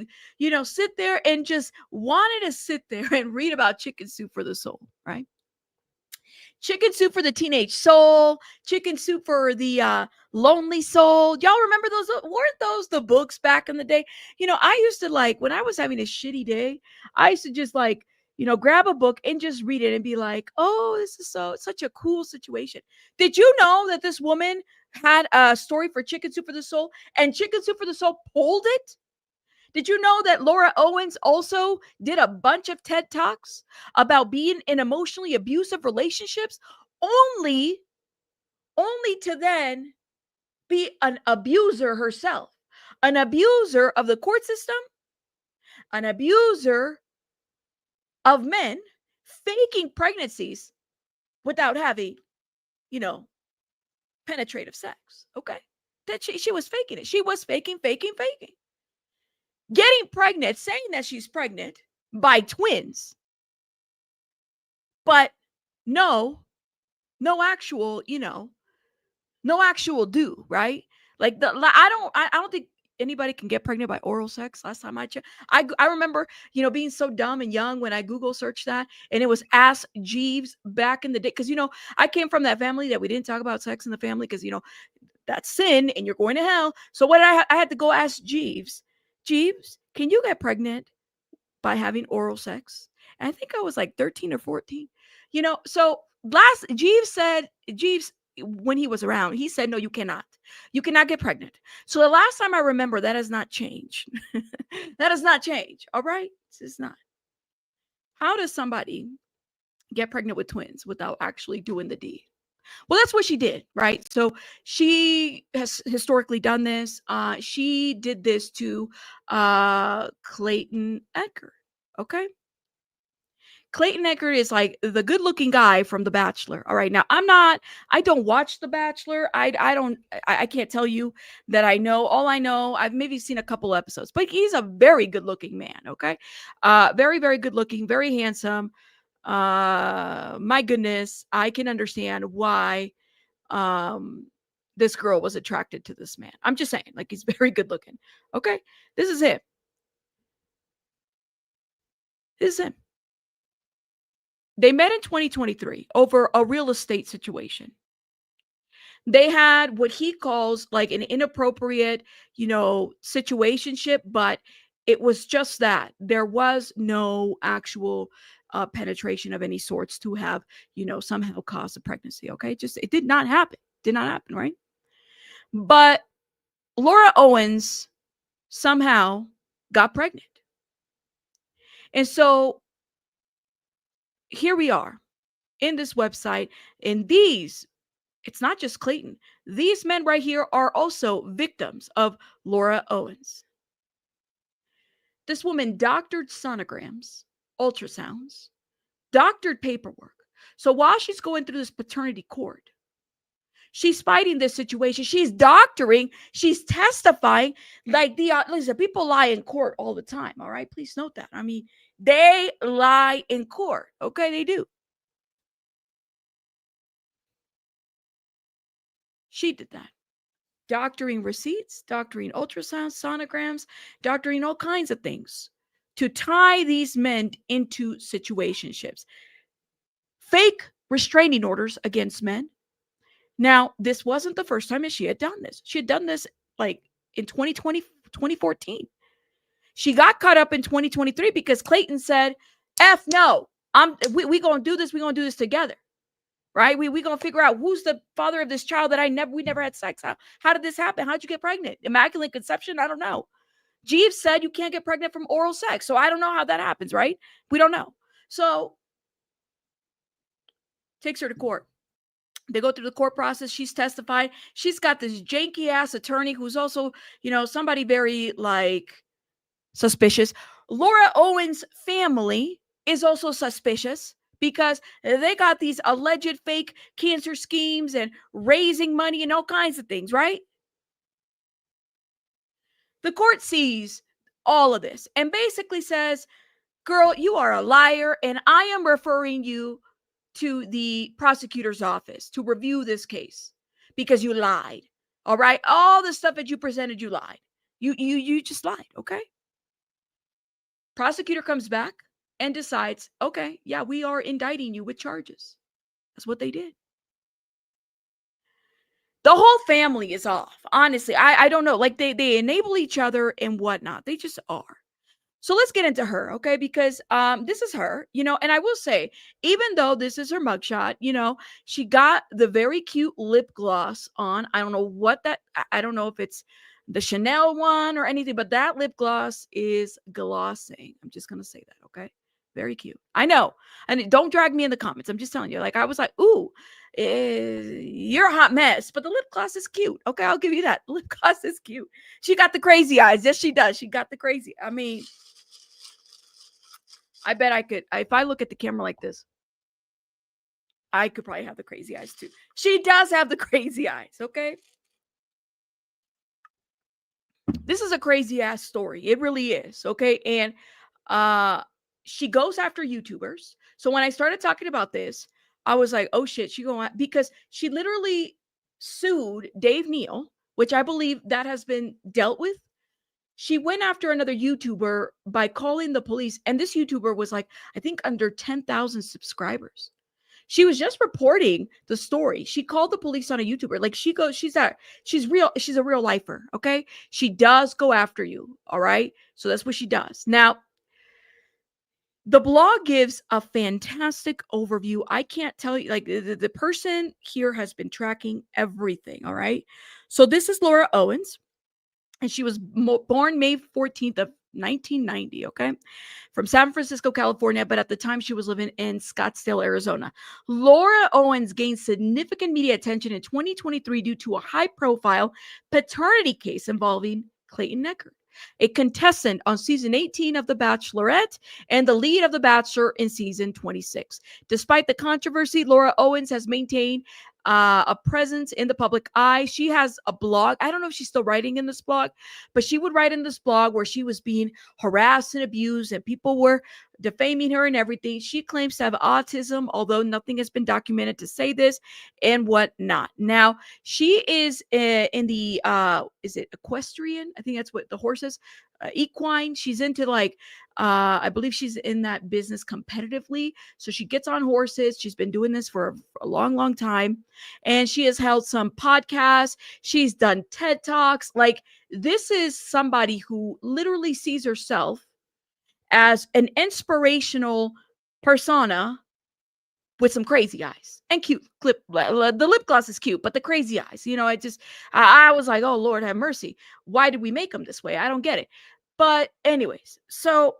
sit there and just wanted to sit there and read about Chicken Soup for the Soul, right? Chicken Soup for the Teenage Soul, Chicken Soup for the Lonely Soul. Y'all remember those? Weren't those the books back in the day? I used to, when I was having a shitty day, I used to just grab a book and just read it and be like, oh, this is such a cool situation. Did you know that this woman had a story for Chicken Soup for the Soul and Chicken Soup for the Soul pulled it? Did you know that Laura Owens also did a bunch of TED Talks about being in emotionally abusive relationships only to then be an abuser herself, an abuser of the court system, an abuser of men, faking pregnancies without having, penetrative sex, okay? That she was faking it. She was faking. getting pregnant, saying that she's pregnant by twins, but no actual, no actual do, right? Like I don't think anybody can get pregnant by oral sex. Last time I checked, I remember, being so dumb and young when I Google searched that, and it was Ask Jeeves back in the day. Because I came from that family that we didn't talk about sex in the family because that's sin and you're going to hell. So what I had to go ask Jeeves. Jeeves, can you get pregnant by having oral sex? And I think I was like 13 or 14. So Jeeves, when he was around, he said, no, you cannot. You cannot get pregnant. So the last time I remember, that has not changed. That has not changed. All right? It's not. How does somebody get pregnant with twins without actually doing the deed? Well, that's what she did, right? So she has historically done this. She did this to Clayton Echard. Okay. Clayton Echard is like the good looking guy from The Bachelor. All right. Now I don't watch The Bachelor. I can't tell you that I know. All I know, I've maybe seen a couple episodes, but he's a very good looking man. Okay. Very, very good looking, very handsome. My goodness, I can understand why this girl was attracted to this man. I'm just saying, like, he's very good looking. Okay. This is him. This is him. They met in 2023 over a real estate situation. They had what he calls like an inappropriate, situationship, but it was just that. There was no actual penetration of any sorts to have, somehow caused a pregnancy. Okay. It did not happen. Did not happen. Right. But Laura Owens somehow got pregnant. And so here we are in this website, and it's not just Clayton. These men right here are also victims of Laura Owens. This woman doctored sonograms, ultrasounds, doctored paperwork. So while she's going through this paternity court, she's fighting this situation. She's doctoring. She's testifying. Like listen, people lie in court all the time. All right, please note that. I mean, they lie in court. Okay, they do. She did that. Doctoring receipts, doctoring ultrasounds, sonograms, doctoring all kinds of things to tie these men into situationships. Fake restraining orders against men. Now, this wasn't the first time that she had done this. She had done this like in 2020, 2014. She got caught up in 2023 because Clayton said, F no, we gonna do this, we gonna do this together. Right? We gonna figure out who's the father of this child that we never had sex. How did this happen? How'd you get pregnant? Immaculate conception? I don't know. Jeeves said you can't get pregnant from oral sex. So I don't know how that happens, right? We don't know. So takes her to court. They go through the court process. She's testified. She's got this janky ass attorney who's also, somebody very like suspicious. Laura Owens' family is also suspicious because they got these alleged fake cancer schemes and raising money and all kinds of things, right? The court sees all of this and basically says, girl, you are a liar, and I am referring you to the prosecutor's office to review this case because you lied. All right? All the stuff that you presented, you lied. You just lied, okay? Prosecutor comes back and decides, okay, yeah, we are indicting you with charges. That's what they did. The whole family is off. Honestly, I don't know. Like they enable each other and whatnot. They just are. So let's get into her, okay? Because this is her, and I will say, even though this is her mugshot, she got the very cute lip gloss on. I don't know what I don't know if it's the Chanel one or anything, but that lip gloss is glossing. I'm just going to say that, okay? Very cute. I know. And don't drag me in the comments. I'm just telling you. Like, I was like, ooh, you're a hot mess. But the lip gloss is cute. Okay, I'll give you that. The lip gloss is cute. She got the crazy eyes. Yes, she does. She got the crazy. I mean, I bet I could. If I look at the camera like this, I could probably have the crazy eyes too. She does have the crazy eyes. Okay. This is a crazy ass story. It really is. Okay. And she goes after YouTubers. So when I started talking about this, I was like, oh shit, she going, because she literally sued Dave Neal, which I believe that has been dealt with. She went after another YouTuber by calling the police. And this YouTuber was like, I think under 10,000 subscribers. She was just reporting the story. She called the police on a YouTuber. Like she's a real lifer. Okay. She does go after you. All right. So that's what she does. Now, the blog gives a fantastic overview. I can't tell you, like the person here has been tracking everything. All right. So this is Laura Owens, and she was born May 14th of 1990, okay, from San Francisco, California, but at the time she was living in Scottsdale, Arizona. Laura Owens gained significant media attention in 2023 due to a high-profile paternity case involving Clayton Echard, a contestant on season 18 of The Bachelorette and the lead of The Bachelor in season 26. Despite the controversy, Laura Owens has maintained a presence in the public eye. She has a blog. I don't know if she's still writing in this blog, but she would write in this blog where she was being harassed and abused and people were defaming her and everything. She claims to have autism, although nothing has been documented to say this and whatnot. Now, she is in the, is it equestrian? I think that's what the horses, equine. She's into like, I believe she's in that business competitively. So she gets on horses. She's been doing this for a long, long time. And she has held some podcasts. She's done TED Talks. Like, this is somebody who literally sees herself as an inspirational persona with some crazy eyes and cute clip. The lip gloss is cute, but the crazy eyes, I was like, oh Lord have mercy. Why did we make them this way? I don't get it. But anyways, so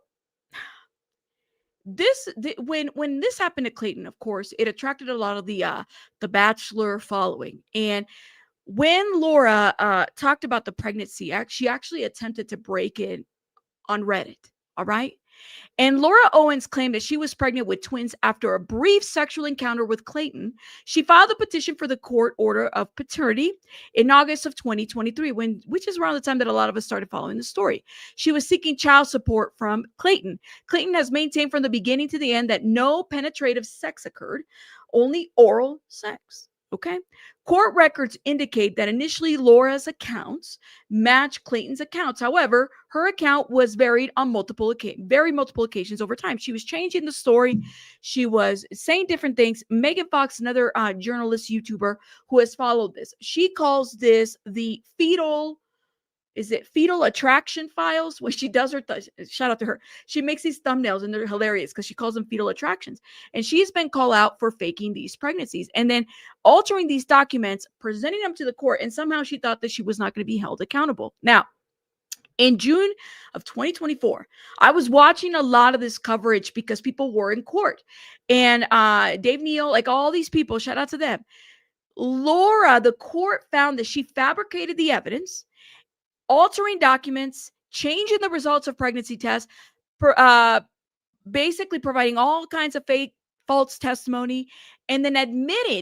when this happened to Clayton, of course, it attracted a lot of the Bachelor following. And when Laura talked about the pregnancy, she actually attempted to break in on Reddit. All right. And Laura Owens claimed that she was pregnant with twins after a brief sexual encounter with Clayton. She filed a petition for the court order of paternity in August of 2023, which is around the time that a lot of us started following the story. She was seeking child support from Clayton. Clayton has maintained from the beginning to the end that no penetrative sex occurred, only oral sex. Okay. Court records indicate that initially Laura's accounts matched Clayton's accounts. However, her account was varied on multiple occasions over time. She was changing the story. She was saying different things. Megan Fox, another journalist YouTuber who has followed this, she calls this the fetal attraction files? When she does her, shout out to her. She makes these thumbnails and they're hilarious because she calls them fetal attractions. And she's been called out for faking these pregnancies and then altering these documents, presenting them to the court. And somehow she thought that she was not going to be held accountable. Now, in June of 2024, I was watching a lot of this coverage because people were in court. And Dave Neal, like all these people, shout out to them. Laura, the court found that she fabricated the evidence, altering documents, changing the results of pregnancy tests, basically providing all kinds of fake, false testimony, and then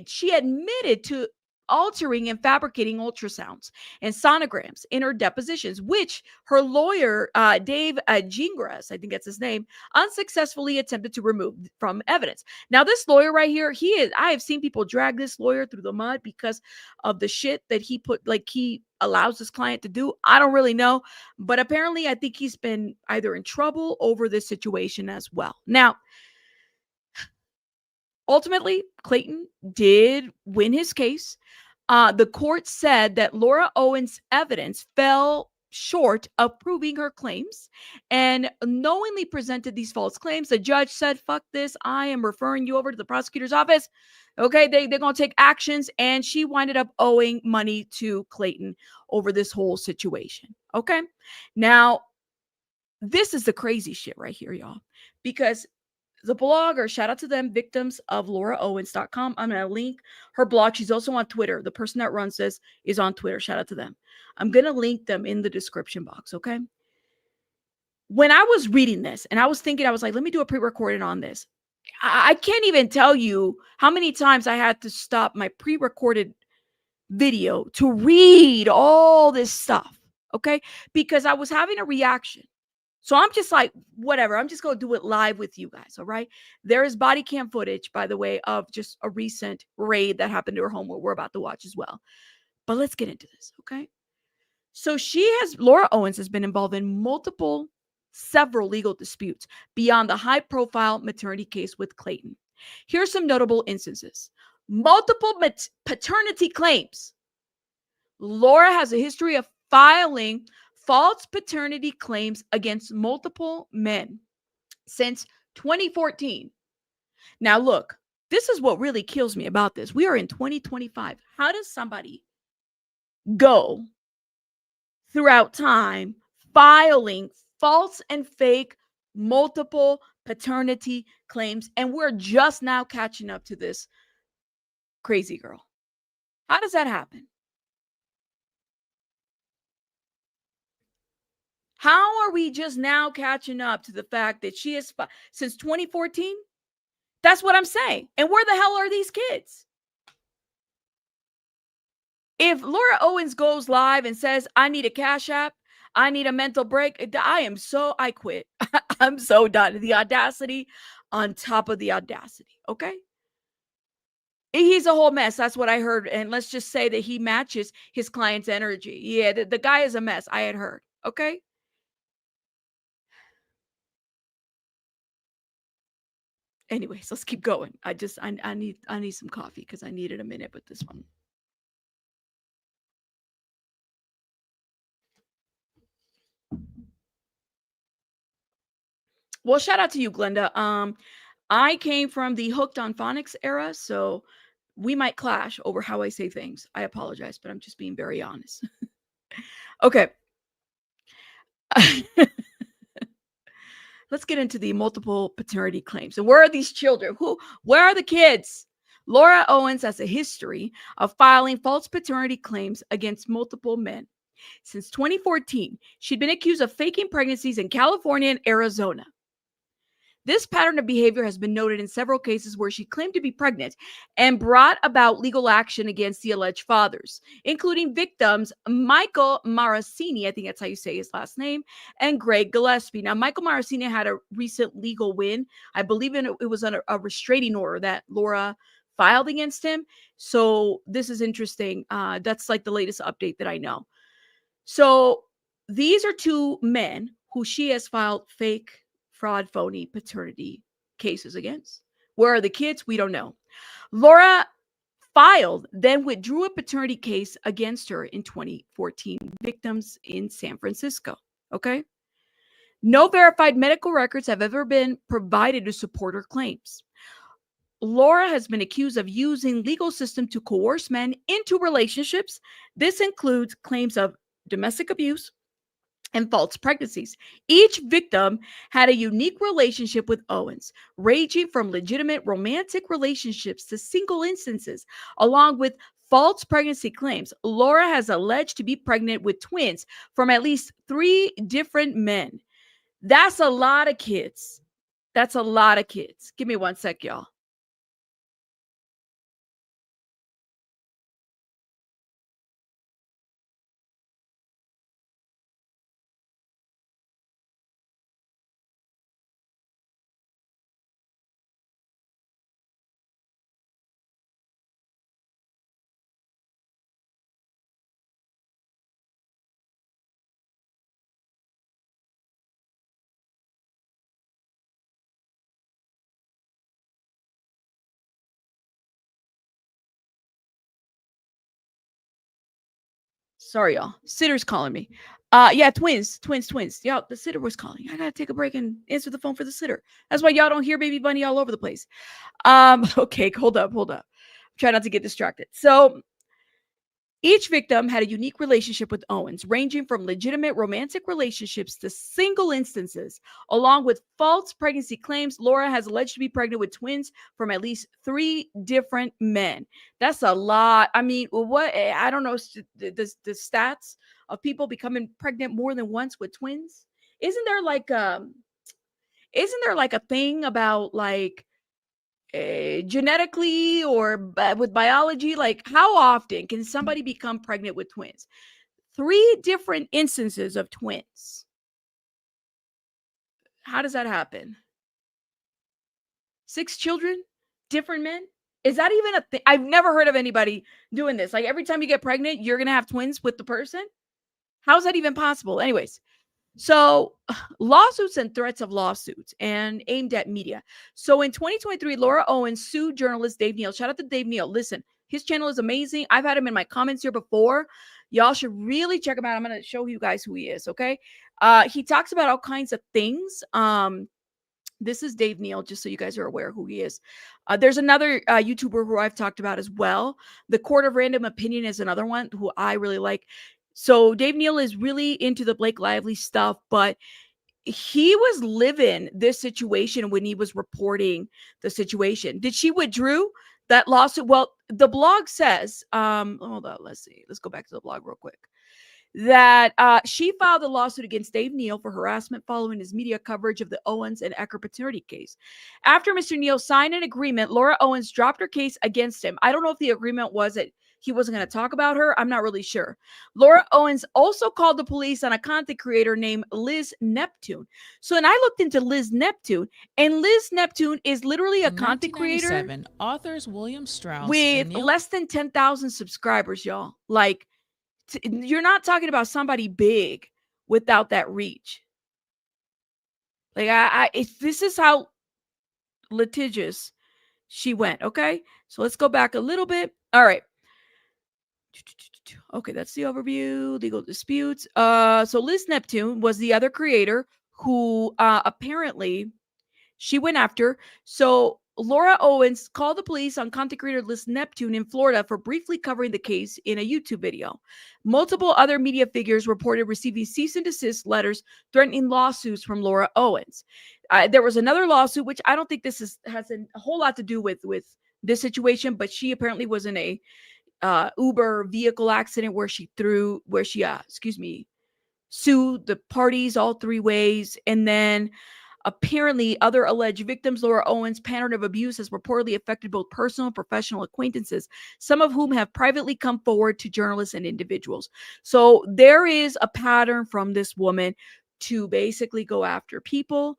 she admitted to altering and fabricating ultrasounds and sonograms in her depositions, which her lawyer, Dave Gingras, I think that's his name, unsuccessfully attempted to remove from evidence. Now, this lawyer right here, I have seen people drag this lawyer through the mud because of the shit that he allows his client to do. I don't really know, but apparently I think he's been either in trouble over this situation as well. Now, ultimately, Clayton did win his case. The court said that Laura Owens' evidence fell short of proving her claims and knowingly presented these false claims. The judge said, fuck this. I am referring you over to the prosecutor's office. Okay, they're going to take actions. And she winded up owing money to Clayton over this whole situation. Okay, now, this is the crazy shit right here, y'all, because the blogger, shout out to them, victimsoflauraowens.com. I'm going to link her blog. She's also on Twitter. The person that runs this is on Twitter. Shout out to them. I'm going to link them in the description box, okay? When I was reading this and I was thinking, I was like, let me do a pre-recording on this. I can't even tell you how many times I had to stop my pre-recorded video to read all this stuff, okay? Because I was having a reaction. So I'm just like, whatever, I'm just going to do it live with you guys, all right? There is body cam footage, by the way, of just a recent raid that happened to her home, what we're about to watch as well. But let's get into this, okay? So Laura Owens has been involved in several legal disputes beyond the high-profile maternity case with Clayton. Here's some notable instances. Multiple paternity claims. Laura has a history of filing false paternity claims against multiple men since 2014. Now, look, this is what really kills me about this. We are in 2025. How does somebody go throughout time filing false and fake multiple paternity claims, and we're just now catching up to this crazy girl? How does that happen? How are we just now catching up to the fact that she has since 2014? That's what I'm saying. And where the hell are these kids? If Laura Owens goes live and says, I need a Cash App, I need a mental break, I quit. I'm so done. The audacity on top of the audacity, okay? He's a whole mess. That's what I heard. And let's just say that he matches his client's energy. Yeah, the guy is a mess. I had heard, okay? Anyways, let's keep going. I need some coffee because I needed a minute with this one. Well, shout out to you, Glenda. I came from the Hooked on Phonics era, so we might clash over how I say things. I apologize, but I'm just being very honest. Okay. Let's get into the multiple paternity claims. And where are these children? Where are the kids? Laura Owens has a history of filing false paternity claims against multiple men. Since 2014, she'd been accused of faking pregnancies in California and Arizona. This pattern of behavior has been noted in several cases where she claimed to be pregnant and brought about legal action against the alleged fathers, including victims Michael Maracini, I think that's how you say his last name, and Greg Gillespie. Now, Michael Maracini had a recent legal win. I believe it was under a restraining order that Laura filed against him. So this is interesting. That's like the latest update that I know. So these are two men who she has filed fake, fraud, phony paternity cases against. Where are the kids? We don't know. Laura filed, then withdrew a paternity case against her in 2014. Victims in San Francisco. Okay. No verified medical records have ever been provided to support her claims. Laura has been accused of using legal system to coerce men into relationships. This includes claims of domestic abuse and false pregnancies. Each victim had a unique relationship with Owens, ranging from legitimate romantic relationships to single instances, along with false pregnancy claims. Laura has alleged to be pregnant with twins from at least 3 different men. That's a lot of kids. That's a lot of kids. Give me one sec, y'all. Sorry, y'all. Sitter's calling me. Yeah, twins. Yeah, the sitter was calling. I gotta take a break and answer the phone for the sitter. That's why y'all don't hear Baby Bunny all over the place. Okay, hold up. Try not to get distracted. So each victim had a unique relationship with Owens, ranging from legitimate romantic relationships to single instances. Along with false pregnancy claims, Laura has alleged to be pregnant with twins from at least 3 different men. That's a lot. I mean, what? I don't know the stats of people becoming pregnant more than once with twins. Isn't there like a thing about like genetically or with biology, like how often can somebody become pregnant with twins? 3 different instances of twins. How does that happen? 6 children, different men? Is that even a thing? I've never heard of anybody doing this. Like every time you get pregnant, you're going to have twins with the person? How is that even possible? Anyways, so lawsuits and threats of lawsuits and aimed at media. So in 2023, Laura Owens sued journalist Dave Neal. Shout out to Dave Neal. Listen, his channel is amazing. I've had him in my comments here before. Y'all should really check him out. I'm going to show you guys who he is, okay? He talks about all kinds of things. This is Dave Neal, just so you guys are aware who he is. There's another YouTuber who I've talked about as well. The Court of Random Opinion is another one who I really like. So Dave Neal is really into the Blake Lively stuff, but he was living this situation when he was reporting the situation. Did she withdraw that lawsuit? Well, the blog says, hold on, let's see. Let's go back to the blog real quick. That she filed a lawsuit against Dave Neal for harassment following his media coverage of the Owens and Echard paternity case. After Mr. Neal signed an agreement, Laura Owens dropped her case against him. I don't know if the agreement was that he wasn't going to talk about her. I'm not really sure. Laura Owens also called the police on a content creator named Liz Neptune. So, and I looked into Liz Neptune, and Liz Neptune is literally a content creator. Authors William Strauss with less than 10,000 subscribers, y'all. Like, you're not talking about somebody big without that reach. Like, this is how litigious she went. Okay, so let's go back a little bit. All right. Okay, that's the overview. Legal disputes. So Liz Neptune was the other creator who apparently she went after. So Laura Owens called the police on content creator Liz Neptune in Florida for briefly covering the case in a YouTube video. Multiple other media figures reported receiving cease and desist letters threatening lawsuits from Laura Owens. There was another lawsuit, which I don't think this has a whole lot to do with this situation, but she apparently was in a Uber vehicle accident where she sued the parties all 3 ways. And then apparently other alleged victims, Laura Owens' pattern of abuse has reportedly affected both personal and professional acquaintances, some of whom have privately come forward to journalists and individuals. So there is a pattern from this woman to basically go after people,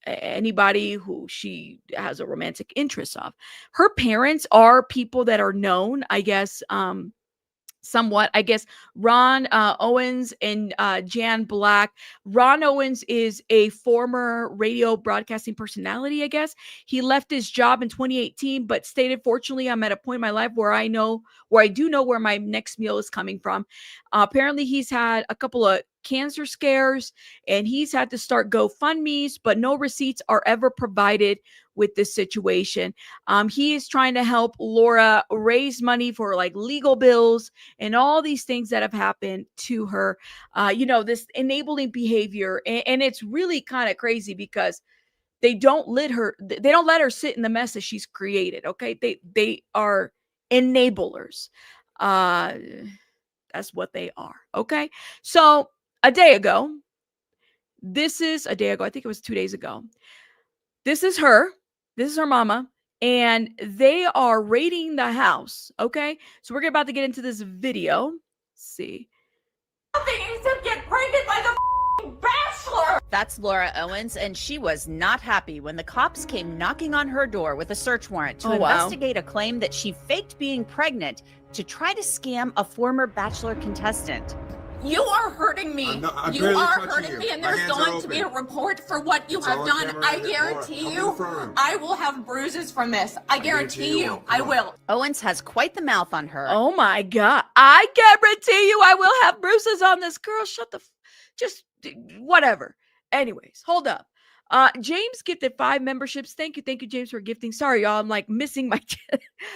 anybody who she has a romantic interest of. Her parents are people that are known, I guess, somewhat. I guess Ron Owens and Jan Black. Ron Owens is a former radio broadcasting personality, I guess. He left his job in 2018, but stated, fortunately, I'm at a point in my life where I do know where my next meal is coming from. Apparently, he's had a couple of cancer scares and he's had to start GoFundMes, but no receipts are ever provided with this situation. He is trying to help Laura raise money for like legal bills and all these things that have happened to her. This enabling behavior, and it's really kind of crazy because they don't let her sit in the mess that she's created. Okay, they are enablers. That's what they are. Okay, so a day ago, I think it was 2 days ago. This is her mama, and they are raiding the house. Okay, so we're about to get into this video. Let's see. Nothing needs to get pregnant by the Bachelor. That's Laura Owens, and she was not happy when the cops came knocking on her door with a search warrant to investigate a claim that she faked being pregnant to try to scam a former Bachelor contestant. You are hurting me. You are hurting me, and there's going to be a report for what you have done. I guarantee you, I will have bruises from this. I guarantee you, I will. Owens has quite the mouth on her. Oh my God. I guarantee you I will have bruises on this. Girl, just whatever. Anyways, hold up. James gifted 5 memberships. Thank you, James, for gifting. Sorry, y'all. I'm like missing my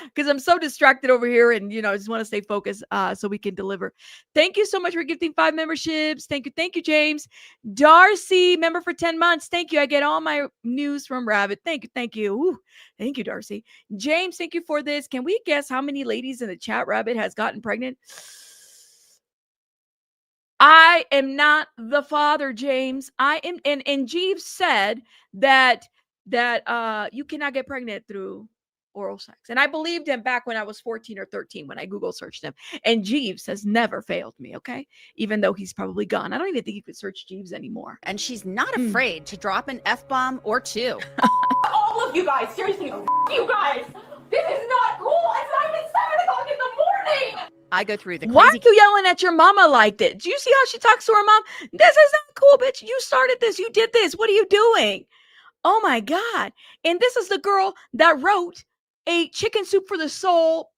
because I'm so distracted over here, and I just want to stay focused so we can deliver. Thank you so much for gifting 5 memberships. Thank you, James. Darcy, member for 10 months. Thank you. I get all my news from Rabbit. Thank you. Ooh, thank you, Darcy. James, thank you for this. Can we guess how many ladies in the chat Rabbit has gotten pregnant? I am not the father, James. I am, and Jeeves said that you cannot get pregnant through oral sex. And I believed him back when I was 14 or 13 when I Google searched him. And Jeeves has never failed me, okay? Even though he's probably gone. I don't even think you could search Jeeves anymore. And she's not afraid to drop an F-bomb or two. All of you guys, seriously, you guys. This is not cool. It's not even 7 o'clock in the morning. I go through the crazy. Why are you yelling at your mama like that? Do you see how she talks to her mom? This is not cool, bitch. You started this. You did this. What are you doing? Oh my God. And this is the girl that wrote a Chicken Soup for the Soul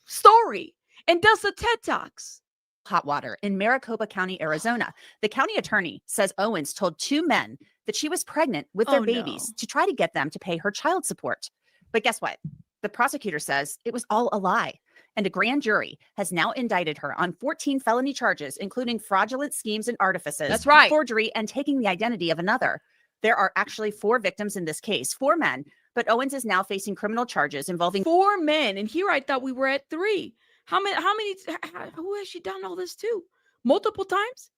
story and does the TED Talks. Hot water in Maricopa County, Arizona. The county attorney says Owens told 2 men that she was pregnant with their babies to try to get them to pay her child support. But guess what? The prosecutor says it was all a lie. And a grand jury has now indicted her on 14 felony charges, including fraudulent schemes and artifices. That's right. Forgery and taking the identity of another. There are actually 4 victims in this case, 4 men, but Owens is now facing criminal charges involving 4 men. And here I thought we were at 3. How many, who has she done all this to? Multiple times?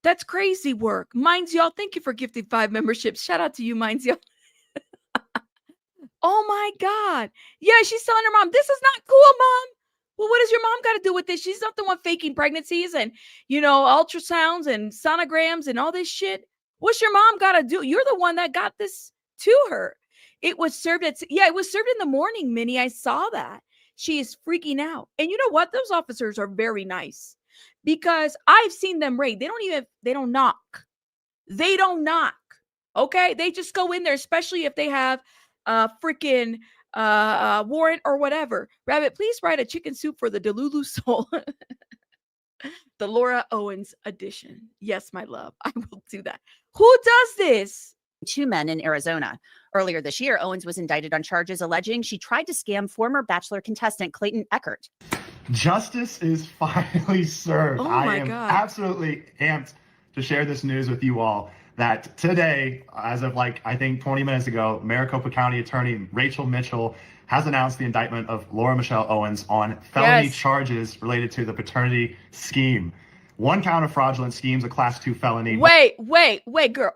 That's crazy work. Minds y'all, thank you for gifting 5 memberships. Shout out to you, Minds y'all. Oh my God. Yeah, she's telling her mom, this is not cool, mom. Well, what does your mom got to do with this? She's not the one faking pregnancies and, ultrasounds and sonograms and all this shit. What's your mom got to do? You're the one that got this to her. It was served it was served in the morning, Minnie. I saw that. She is freaking out. And you know what? Those officers are very nice because I've seen them raid. They don't knock. They don't knock. Okay. They just go in there, especially if they have a freaking warrant or whatever. Rabbit, please write a Chicken Soup for the Delulu Soul. The Laura Owens edition. Yes, my love. I will do that. Who does this? 2 men in Arizona. Earlier this year, Owens was indicted on charges alleging she tried to scam former Bachelor contestant Clayton Echard. Justice is finally served. Oh my I am God. absolutely amped to share this news with you all that today, as of I think 20 minutes ago, Maricopa County Attorney Rachel Mitchell has announced the indictment of Laura Michelle Owens on felony charges related to the paternity scheme. 1 count of fraudulent schemes, a class 2 felony. Wait, girl.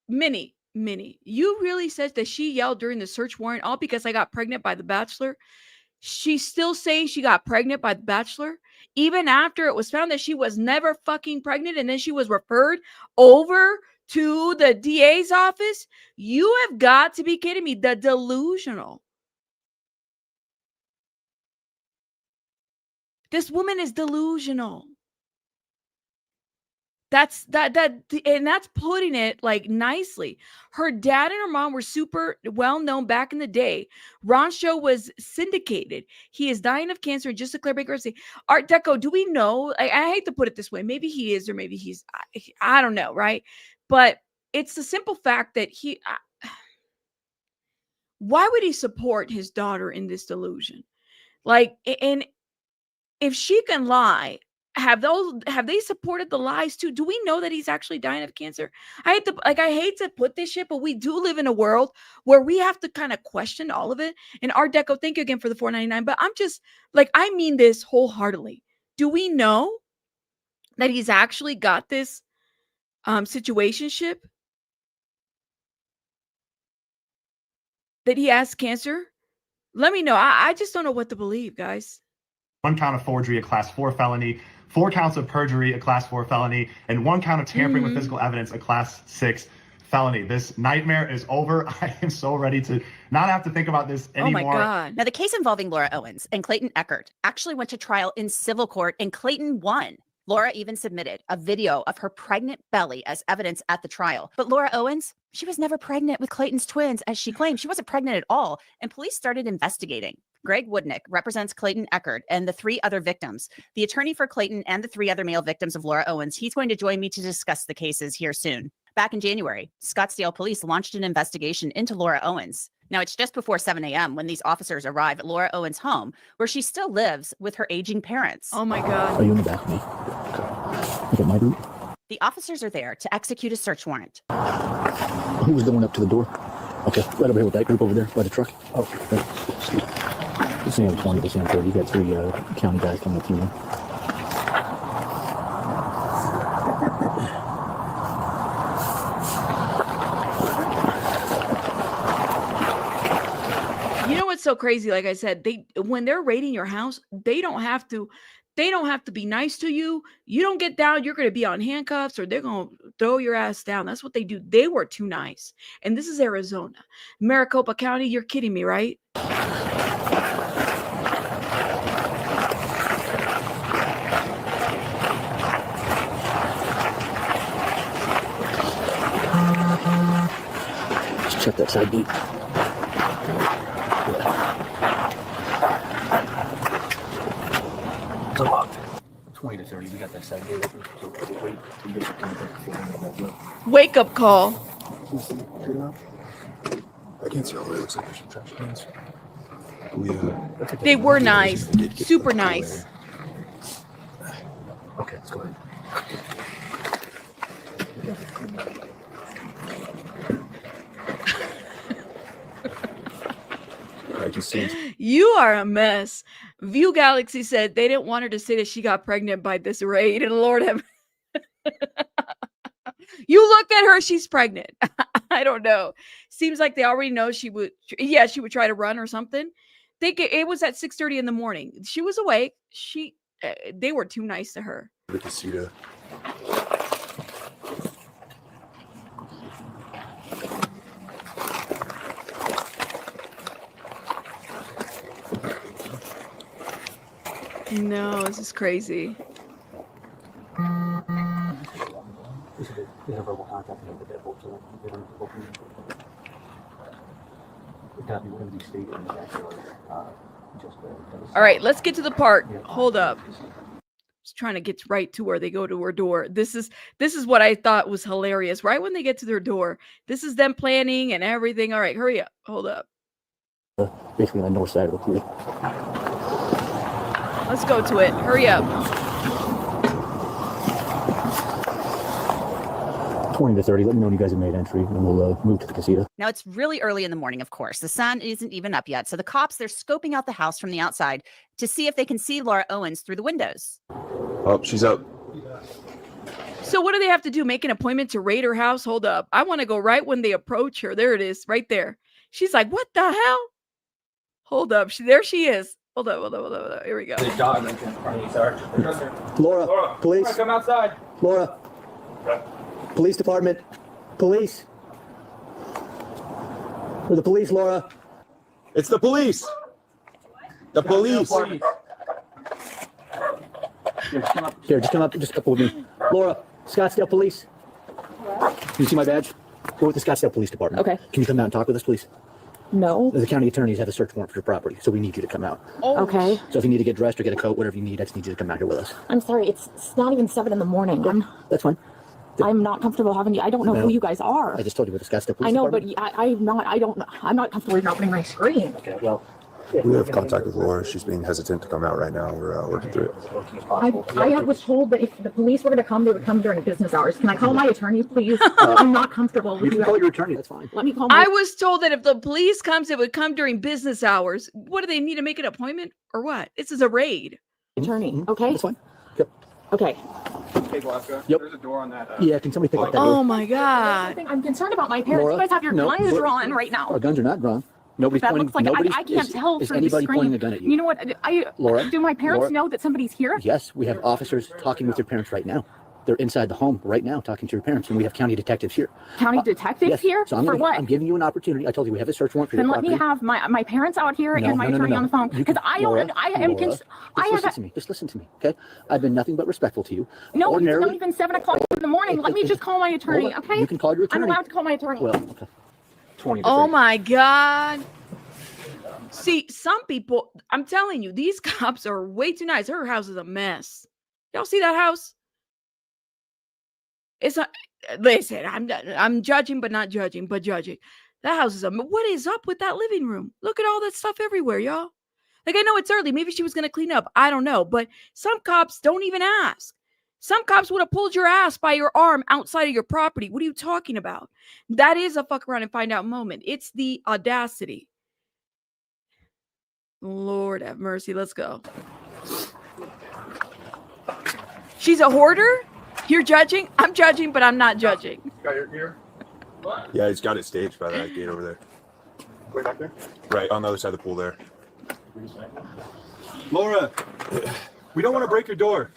Minnie, you really said that she yelled during the search warrant all because I got pregnant by the Bachelor? She's still saying she got pregnant by the Bachelor, even after it was found that she was never fucking pregnant and then she was referred over to the DA's office? You have got to be kidding me. The delusional. This woman is delusional. That's putting it nicely. Her dad and her mom were super well known back in the day. Ron's show was syndicated. He is dying of cancer and just declared bankruptcy. Art Deco, do we know? I hate to put it this way. Maybe he is, or maybe he's. I don't know, right? But it's the simple fact that why would he support his daughter in this delusion? And if she can lie. Have they supported the lies too? Do we know that he's actually dying of cancer? I hate to put this shit, but we do live in a world where we have to kind of question all of it. And Art Deco, thank you again for the $4.99. But I'm just I mean this wholeheartedly. Do we know that he's actually got this situationship? That he has cancer? Let me know. I just don't know what to believe, guys. 1 count of forgery, a class 4 felony, 4 counts of perjury, a class 4 felony, and 1 count of tampering with physical evidence, a class 6 felony. This nightmare is over. I am so ready to not have to think about this anymore. Oh my God. Now, the case involving Laura Owens and Clayton Echard actually went to trial in civil court, and Clayton won. Laura even submitted a video of her pregnant belly as evidence at the trial. But Laura Owens, she was never pregnant with Clayton's twins, as she claimed. She wasn't pregnant at all, and police started investigating. Greg Woodnick represents Clayton Echard and the 3 other victims. The attorney for Clayton and the 3 other male victims of Laura Owens, he's going to join me to discuss the cases here soon. Back in January, Scottsdale police launched an investigation into Laura Owens. Now, it's just before 7 a.m. when these officers arrive at Laura Owens' home, where she still lives with her aging parents. Oh my God. Are you in the back of me? Okay. Look at my group. The officers are there to execute a search warrant. Who was the one up to the door? Okay, right over here with that group over there by the truck. Oh, right. The same 20, the same 30. You got 3 county guys coming up to you. crazy. Like I said, when they're raiding your house, they don't have to be nice to you. You don't get down, you're going to be on handcuffs, or they're going to throw your ass down. That's what they do. They were too nice. And this is Arizona. Maricopa County, you're kidding me, right? Just check that side gate. It's unlocked. 20 to 30. We got that side gate open. So wait. Wake up call. I can't see all the way. It looks like there's some trash cans. They were nice. Super nice. Okay, let's go ahead. I can see. You are a mess. View Galaxy said they didn't want her to say that she got pregnant by this raid, and Lord have you look at her, she's pregnant. I don't know. Seems like they already know she would try to run or something. It was at 6:30 in the morning. She was awake. They were too nice to her. The casita. No, this is crazy. All right, let's get to the part. Hold up. Just trying to get right to where they go to her door. This is what I thought was hilarious. Right when they get to their door, this is them planning and everything. All right, hurry up. Hold up. Basically on the north side of the pool. Let's go to it. Hurry up. 20 to 30. Let me know when you guys have made entry, and we'll move to the casita. Now, it's really early in the morning, of course. The sun isn't even up yet. So the cops, they're scoping out the house from the outside to see if they can see Laura Owens through the windows. Oh, she's out. So what do they have to do? Make an appointment to raid her house? Hold up. I want to go right when they approach her. There it is, right there. She's like, what the hell? Hold up. There she is. Hold up. Here we go. Laura, police. Come outside. Laura. Police department. Police. We're the police, Laura. It's the police. The police. Here, just come up with me. Laura, Scottsdale Police. Can you see my badge? We're with the Scottsdale Police Department. Okay. Can you come out and talk with us, please? No. The county attorneys have a search warrant for your property, so we need you to come out. Oh. Okay. So if you need to get dressed or get a coat, whatever you need, I just need you to come out here with us. I'm sorry, it's not even 7 in the morning. Yeah, that's fine. I'm not comfortable having you. I don't know who you guys are. I just told you with the Scottsdale Police I know, Department. but I'm not comfortable with opening my screen. Okay, well. We have contact with Laura. She's being hesitant to come out right now. We're working through it. I was told that if the police were going to come, they would come during business hours. Can I call my attorney, please? I'm not comfortable with you. You can call your attorney. That's fine. Let me call I was told that if the police comes, it would come during business hours. What do they need to make an appointment or what? This is a raid. Attorney, okay? That's fine. Yep. Okay. Hey, Glasgow. Yep. There's a door on that. Yeah, can somebody pick up that Oh door? my God. I'm concerned about my parents. Laura, You guys have your guns drawn right now. Our guns are not drawn. Nobody's That pointing. looks like I can't tell is through the anybody screen. pointing a gun at you? You know what? Laura, do my parents Laura, know that somebody's here? Yes, we have officers talking with their parents right now. They're inside the home right now talking to your parents, and we have county detectives here. County detectives yes. here? So For what? I'm giving you an opportunity. I told you we have a search warrant for Then your let property. me have my parents out here and my attorney on the phone. Because Listen to me. Just listen to me, okay? I've been nothing but respectful to you. No, it's not even 7 o'clock in the morning. Let me just call my attorney, okay? You can call your attorney. I'm allowed to call my attorney. Well, okay. 20 to 30. Oh my God. See, some people, I'm telling you, these cops are way too nice. Her house is a mess. Y'all see that house? It's not, listen, I'm judging, but not judging, but judging. That house is what is up with that living room? Look at all that stuff everywhere, y'all. Like, I know it's early. Maybe she was going to clean up. I don't know. But some cops don't even ask. Some cops would have pulled your ass by your arm outside of your property. What are you talking about? That is a fuck around and find out moment. It's the audacity. Lord have mercy. Let's go. She's a hoarder? You're judging? I'm judging, but I'm not judging. Got your gear? Yeah, he's got it staged by that gate over there. Way back there? Right, on the other side of the pool there. Laura, we don't want to break your door.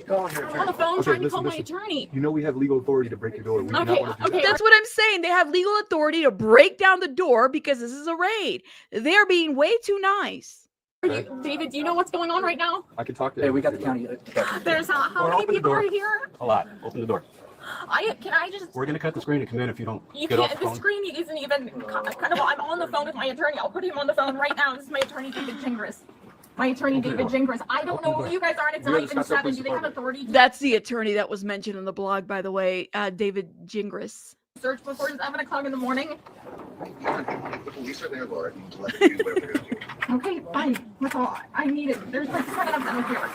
I'm on the phone trying to call my attorney. You know we have legal authority to break your door. We do not want to do that. That's what I'm saying. They have legal authority to break down the door because this is a raid. They're being way too nice. David, do you know what's going on right now? I can talk to you. Hey, we got the county. There's how many people are here? A lot. Open the door. Can I just? We're gonna cut the screen and come in if you don't You get off can't. the The phone. screen isn't even kind of. I'm on the phone with my attorney. I'll put him on the phone right now. This is my attorney, David Gingras. My attorney, David Gingras. I don't know who you guys are, and it's not even 7. Do they have authority? That's the attorney that was mentioned in the blog, by the way, David Gingras. Search before 7 o'clock in the morning. The police are there, Laura. Okay, fine. That's all. I need it. There's like 7 of them here.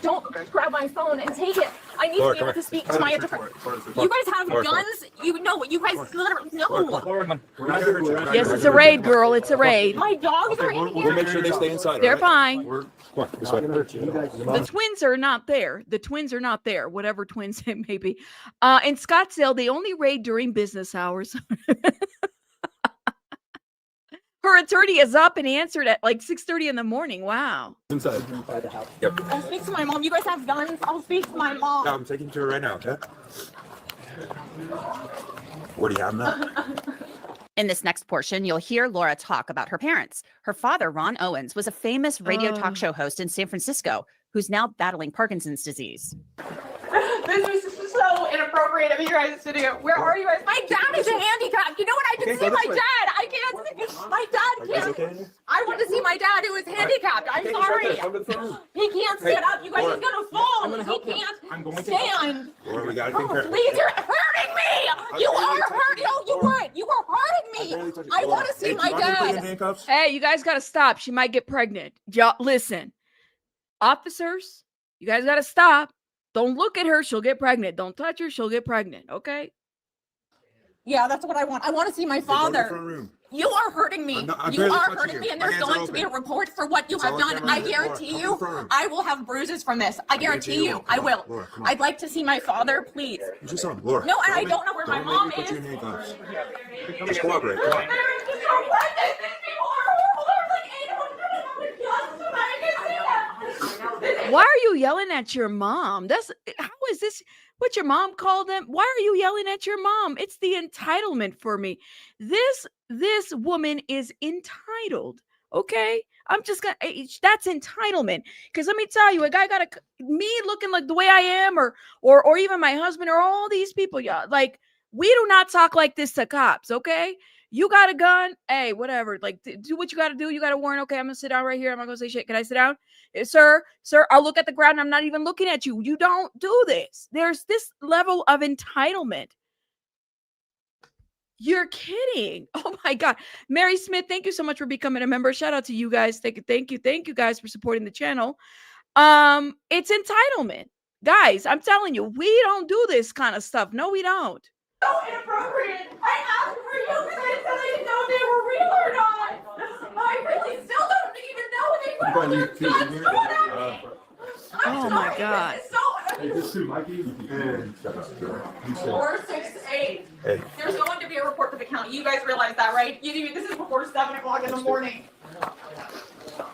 Don't grab my phone and take it. I need to be able to speak to my attorney. You guys have guns? You know, you guys literally no. Yes, it's a raid, girl. It's a raid. My dogs are in here. We'll make sure they stay inside. They're fine. Come on, this way. The twins are not there. The twins are not there, whatever twins it may be. In Scottsdale, they only raid during business hours. Her attorney is up and answered at like 6:30 in the morning. Wow. Inside. Yep. I'll speak to my mom. You guys have guns? I'll speak to my mom. No, I'm taking you to her right now, okay? What do you have now? In this next portion, you'll hear Laura talk about her parents. Her father, Ron Owens, was a famous radio talk show host in San Francisco who's now battling Parkinson's disease. This is so inappropriate of you guys to do. Where are you guys? My dad is handicapped. You know what? I can see my dad. I can't see my dad. Can't. I want to see my dad who is handicapped. I'm sorry. He can't stand up. You guys, he's gonna fall. He can't stand. Laura, we gotta take care. Please, you're hurting me. You are hurting. No, you weren't. You were hurting me. I want to see my dad. Hey, you guys got to stop. She might get pregnant. Y'all, listen. Officers, you guys got to stop. Don't look at her. She'll get pregnant. Don't touch her. She'll get pregnant. Okay? Yeah, that's what I want. I want to see my father. You are hurting me. You are hurting me, and there's going to be a report for what you have done. I guarantee you, I will have bruises from this. I guarantee you, I will. I'd like to see my father, please. Laura. No, and I don't know where my mom is. Just cooperate. Come on. Why are you yelling at your mom? How is this what your mom called them? Why are you yelling at your mom? It's the entitlement for me. This woman is entitled. Okay, I'm just gonna. That's entitlement. Because let me tell you, a guy got me looking like the way I am, or even my husband, or all these people. Yeah, like we do not talk like this to cops. Okay. You got a gun? Hey, whatever. Like, do what you got to do. You got a warrant. Okay, I'm going to sit down right here. I'm not going to say shit. Can I sit down? Sir, I'll look at the ground. I'm not even looking at you. You don't do this. There's this level of entitlement. You're kidding. Oh, my God. Mary Smith, thank you so much for becoming a member. Shout out to you guys. Thank you guys for supporting the channel. It's entitlement. Guys, I'm telling you, we don't do this kind of stuff. No, we don't. So inappropriate. I asked for you because I said I didn't know if they were real or not. I really still don't even know if they put their guns on me. Oh my God. It's so 468. Hey. There's going to be a report to the county. You guys realize that, right? This is before 7 o'clock in the morning.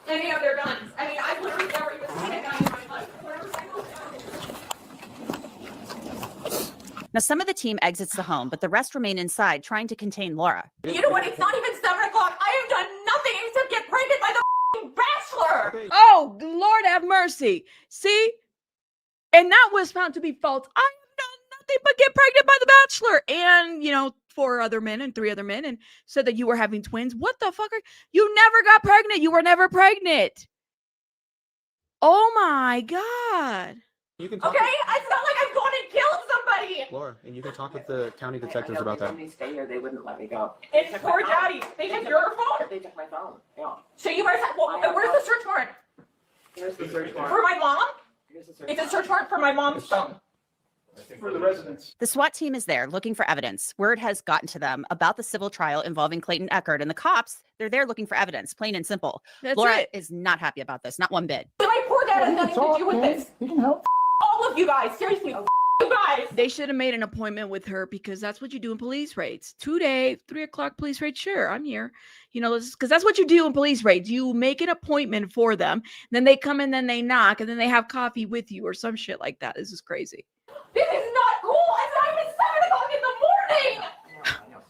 Any of their guns. I mean, I've literally never even seen a gun in my life. Now, some of the team exits the home, but the rest remain inside trying to contain Laura. You know what? It's not even 7 o'clock. I have done nothing except get pregnant by the Bachelor. Oh, Lord have mercy. See? And that was found to be false. I have done nothing but get pregnant by the Bachelor. And, 4 other men and 3 other men, and said that you were having twins. What the fuck? You never got pregnant. You were never pregnant. Oh, my God. You can talk it's not like I'm going to kill somebody. Laura, and you can talk with the county detectives about that. When they stay here, they wouldn't let me go. It's poor daddy. They took your phone? They took my phone. Yeah. So you guys where's the search warrant? Here's the search warrant. For my mom? It's a search warrant for my mom's phone. For the residents. The SWAT team is there looking for evidence. Word has gotten to them about the civil trial involving Clayton Echard, and the cops, they're there looking for evidence, plain and simple. Laura is not happy about this, not one bit. My poor dad has nothing to do with this. We can help. All of you guys, seriously, you guys. guys. They should have made an appointment with her because that's what you do in police raids. 2-day, 3 o'clock police raid. Sure, I'm here. You know, because that's what you do in police raids. You make an appointment for them. Then they come in, then they knock, and then they have coffee with you or some shit like that. This is crazy. This is not cool. It's not even 7 o'clock in the morning.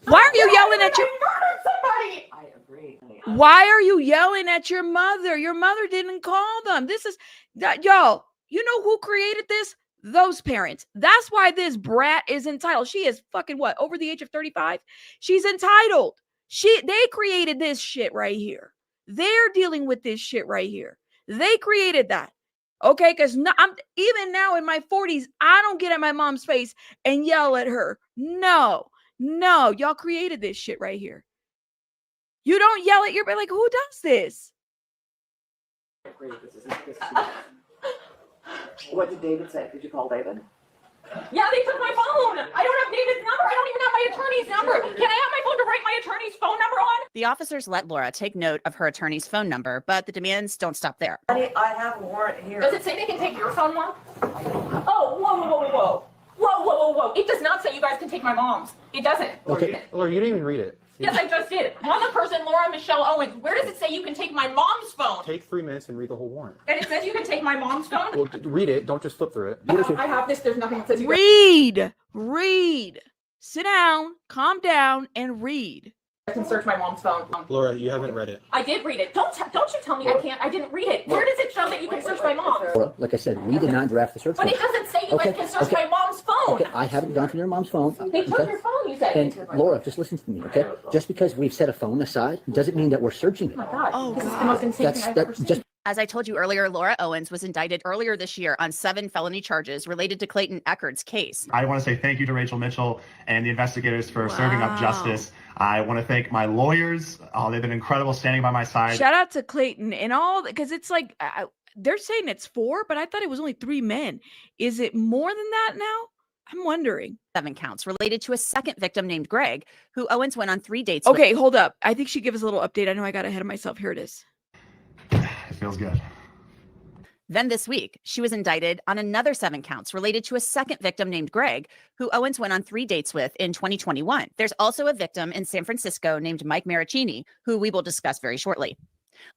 Why are you yelling at your... Murdered somebody. I agree. Why are you yelling at your mother? Your mother didn't call them. This is... Yo, you know who created this? Those parents. That's why this brat is entitled. She is fucking what? Over the age of 35? She's entitled. They created this shit right here. They're dealing with this shit right here. They created that. Okay, because I'm even now in my 40s, I don't get at my mom's face and yell at her. No, y'all created this shit right here. You don't yell at your, like, who does this? I agree. This is What did David say? Did you call David? Yeah, they took my phone. I don't have David's number. I don't even have my attorney's number. Can I have my phone to write my attorney's phone number on? The officers let Laura take note of her attorney's phone number, but the demands don't stop there. I have a warrant here. Does it say they can take your phone, Mom? Oh, whoa. It does not say you guys can take my mom's. It doesn't. Okay, Laura, you didn't even read it. Yes, I just did. I'm the person, Laura Michelle Owens. Where does it say you can take my mom's phone? Take 3 minutes and read the whole warrant. And it says you can take my mom's phone? Well, read it. Don't just flip through it. I have this. There's nothing that says you Read. Sit down, calm down, and read. I can search my mom's phone. Laura, you haven't read it. I did read it. Don't you tell me I can't. I didn't read it. Where does it show that you can search my mom? Laura, like I said, we did not draft the search But warrant. it doesn't say you guys can search my mom's phone. Okay, I haven't gone through your mom's phone. They took your phone, you said. And Laura, just listen to me, okay? Just because we've set a phone aside doesn't mean that we're searching it. Oh my God. This is the most insane thing I've ever seen. As I told you earlier, Laura Owens was indicted earlier this year on 7 felony charges related to Clayton Echard's case. I want to say thank you to Rachel Mitchell and the investigators for serving up justice. I want to thank my lawyers. They've been incredible standing by my side. Shout out to Clayton and all, because it's like they're saying it's 4, but I thought it was only 3 men. Is it more than that now? I'm wondering. 7 counts related to a second victim named Greg, who Owens went on 3 dates with. Okay, hold up. I think she gave us a little update. I know I got ahead of myself. Here it is. It feels good. Then this week, she was indicted on another 7 counts related to a second victim named Greg, who Owens went on 3 dates with in 2021. There's also a victim in San Francisco named Mike Maricini, who we will discuss very shortly.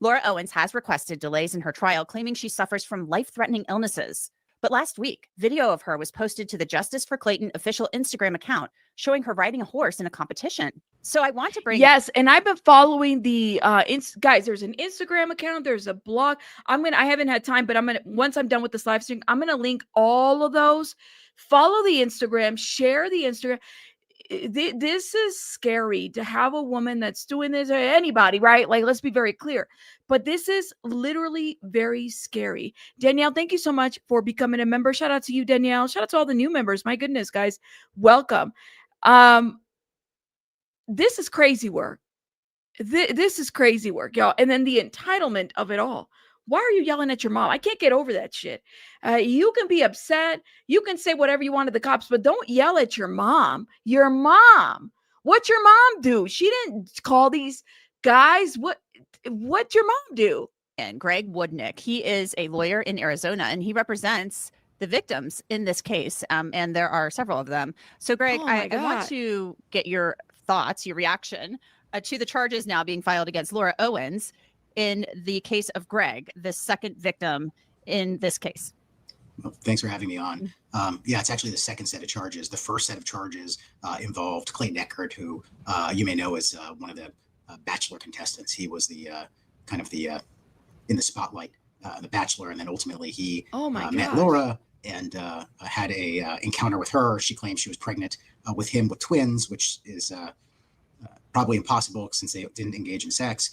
Laura Owens has requested delays in her trial, claiming she suffers from life-threatening illnesses. But last week, video of her was posted to the Justice for Clayton official Instagram account, showing her riding a horse in a competition. So I want to bring... Yes, and I've been following the guys, there's an Instagram account, there's a blog. I haven't had time, but once I'm done with this live stream, I'm gonna link all of those. Follow the Instagram, share the Instagram. This is scary to have a woman that's doing this, or anybody, right? Like, let's be very clear. But this is literally very scary. Danielle, thank you so much for becoming a member. Shout out to you, Danielle. Shout out to all the new members. My goodness, guys, welcome. This is crazy work. This is crazy work, y'all. And then the entitlement of it all. Why are you yelling at your mom? I can't get over that shit. You can be upset. You can say whatever you want to the cops, but don't yell at your mom. Your mom. What's your mom do? She didn't call these guys. What'd your mom do? And Greg Woodnick, he is a lawyer in Arizona, and he represents the victims in this case. And there are several of them. So, Greg, I want to get your thoughts, your reaction to the charges now being filed against Laura Owens in the case of Greg, the second victim in this case. Well, thanks for having me on. Yeah, it's actually the second set of charges. The first set of charges involved Clayton Echard, who you may know as one of the Bachelor contestants. He was the in the spotlight, the Bachelor, and then ultimately he met Laura and had a encounter with her. She claimed she was pregnant with him with twins, which is probably impossible since they didn't engage in sex.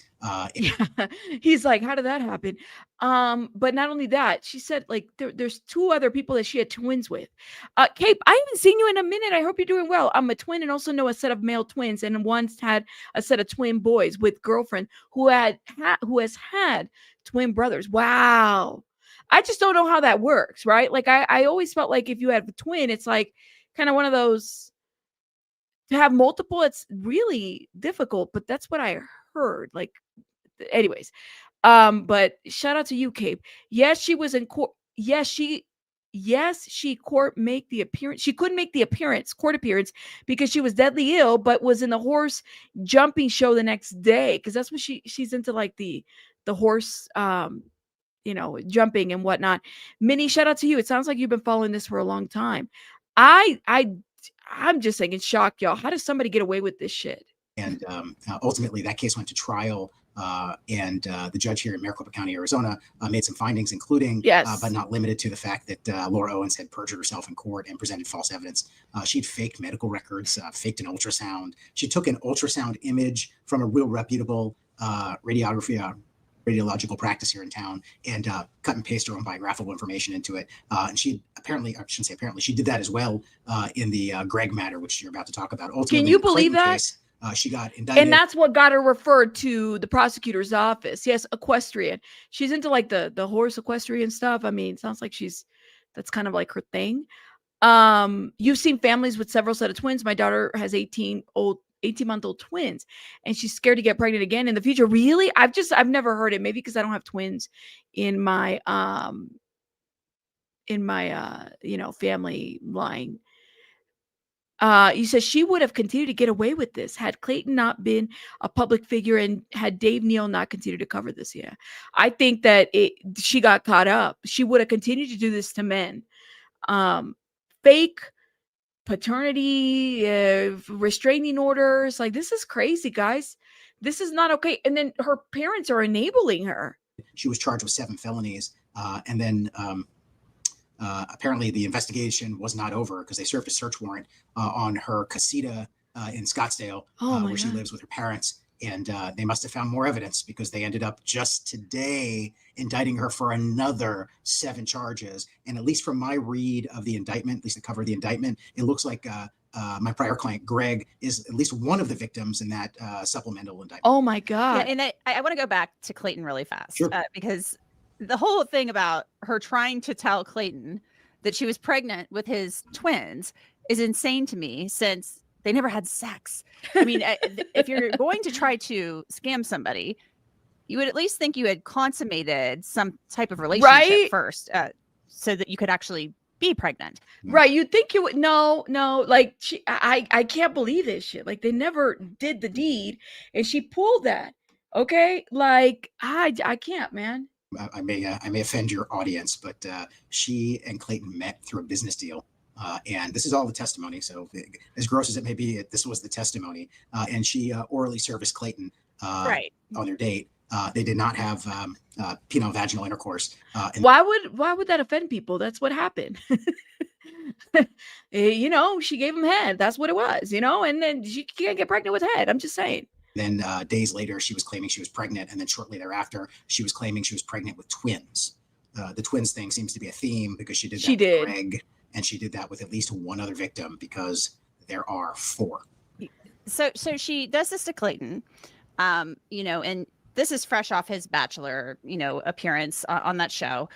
He's like, how did that happen? But not only that, she said like there's 2 other people that she had twins with. Cape, I haven't seen you in a minute. I hope you're doing well. I'm a twin and also know a set of male twins, and once had a set of twin boys with girlfriend who has had twin brothers. Wow. I just don't know how that works, right? Like I always felt like if you have a twin, it's like kind of one of those. To have multiple, it's really difficult, but that's what I heard. Like, anyways, but shout out to you, Cape. Yes, she was in court. Yes, she yes, she couldn't make the court appearance because she was deadly ill, but was in the horse jumping show the next day because that's what she's into, like the horse jumping and whatnot. Minnie, shout out to you. It sounds like you've been following this for a long time. I'm just like in shock, y'all. How does somebody get away with this shit? And ultimately, that case went to trial. And the judge here in Maricopa County, Arizona, made some findings, including, but not limited to, the fact that Laura Owens had perjured herself in court and presented false evidence. She'd faked medical records, faked an ultrasound. She took an ultrasound image from a real reputable radiological practice here in town and cut and paste her own biographical information into it. And she apparently, I shouldn't say apparently, she did that as well in the Greg matter, which you're about to talk about. Ultimately, can you believe that? Case, she got indicted. And that's what got her referred to the prosecutor's office. Yes, equestrian. She's into like the horse equestrian stuff. I mean, it sounds like that's kind of like her thing. You've seen families with several set of twins. My daughter has 18-month-old twins, and she's scared to get pregnant again in the future. Really? I've never heard it. Maybe because I don't have twins in my family line. You said she would have continued to get away with this had Clayton not been a public figure and had Dave Neal not continued to cover this. Yeah, I think that she got caught up. She would have continued to do this to men. Fake paternity, restraining orders. Like, this is crazy, guys. This is not okay. And then her parents are enabling her. She was charged with 7 felonies. And then apparently the investigation was not over because they served a search warrant on her casita in Scottsdale, where she lives with her parents. And they must have found more evidence because they ended up just today indicting her for another 7 charges. And at least from my read of the indictment, at least the cover of the indictment, it looks like my prior client, Greg, is at least one of the victims in that supplemental indictment. Oh, my God. Yeah, and I want to go back to Clayton really fast. Sure. Because the whole thing about her trying to tell Clayton that she was pregnant with his twins is insane to me, since they never had sex. I mean, if you're going to try to scam somebody, you would at least think you had consummated some type of relationship first, so that you could actually be pregnant. Right. You'd think you would. No, like I can't believe this shit. Like, they never did the deed and she pulled that. Okay. Like, I can't, man. I may offend your audience, but she and Clayton met through a business deal. And this is all the testimony. So as gross as it may be, this was the testimony. And she orally serviced Clayton on their date. They did not have penile-vaginal intercourse. And why would that offend people? That's what happened. She gave him head. That's what it was, and then she can't get pregnant with head. I'm just saying. Then days later, she was claiming she was pregnant. And then shortly thereafter, she was claiming she was pregnant with twins. The twins thing seems to be a theme because she did that with Greg. And she did that with at least one other victim because there are 4. So she does this to Clayton, and this is fresh off his Bachelor, appearance on that show.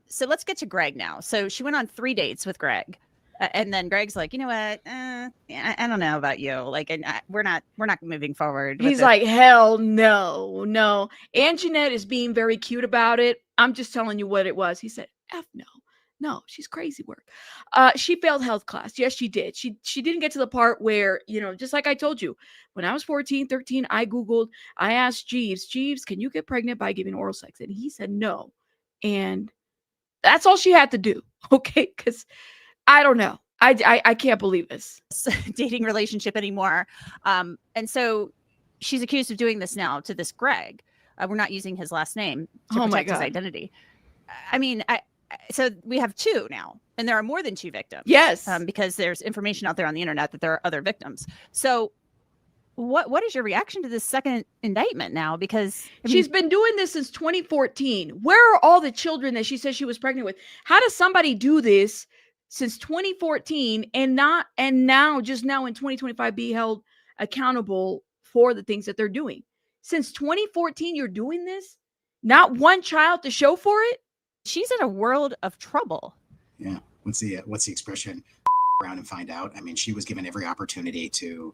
So let's get to Greg now. So she went on 3 dates with Greg. And then Greg's like, you know what? I don't know about you. Like, and we're not moving forward. He's like, hell no. And Jeanette is being very cute about it. I'm just telling you what it was. He said, F no. No, she's crazy work. She failed health class. Yes, she did. She didn't get to the part where, just like I told you, when I was 14, 13, I asked Jeeves, can you get pregnant by giving oral sex? And he said no. And that's all she had to do. Okay. Because I don't know. I can't believe this dating relationship anymore. And so she's accused of doing this now to this Greg. We're not using his last name to protect his identity. I mean, so we have 2 now, and there are more than 2 victims. Yes. Because there's information out there on the internet that there are other victims. So what is your reaction to this second indictment now? Because she's been doing this since 2014. Where are all the children that she says she was pregnant with? How does somebody do this since 2014 and now in 2025 be held accountable for the things that they're doing? Since 2014, you're doing this? Not one child to show for it? She's in a world of trouble. Yeah. What's the expression? Around and find out. I mean, she was given every opportunity to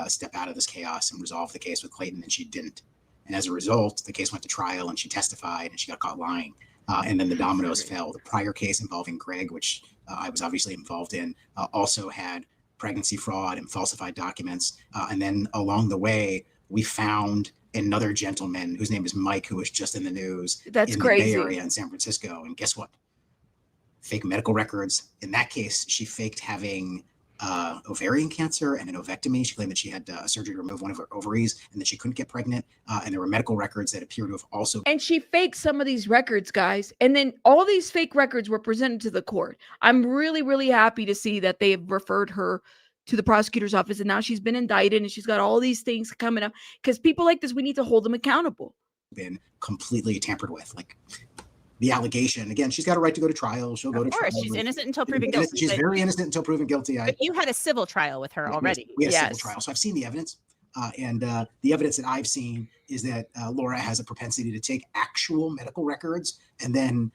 step out of this chaos and resolve the case with Clayton, and she didn't. And as a result, the case went to trial, and she testified, and she got caught lying. And then the dominoes fell. The prior case involving Greg, which I was obviously involved in, also had pregnancy fraud and falsified documents. And then along the way, we found another gentleman whose name is Mike, who was just in the news in the Bay Area in San Francisco. And guess what? Fake medical records. In that case, she faked having ovarian cancer and an ovectomy. She claimed that she had a surgery to remove one of her ovaries and that she couldn't get pregnant. And there were medical records that appear to have also. And she faked some of these records, guys. And then all these fake records were presented to the court. I'm really, really happy to see that they have referred her to the prosecutor's office. And now she's been indicted and she's got all these things coming up, because people like this, we need to hold them accountable. Been completely tampered with. Like, the allegation, again, she's got a right to go to trial. She'll go to trial. Of course, she's innocent until proven guilty. She's very innocent until proven guilty. But you had a civil trial with her already. We had a civil trial. So I've seen the evidence. And the evidence that I've seen is that Laura has a propensity to take actual medical records and then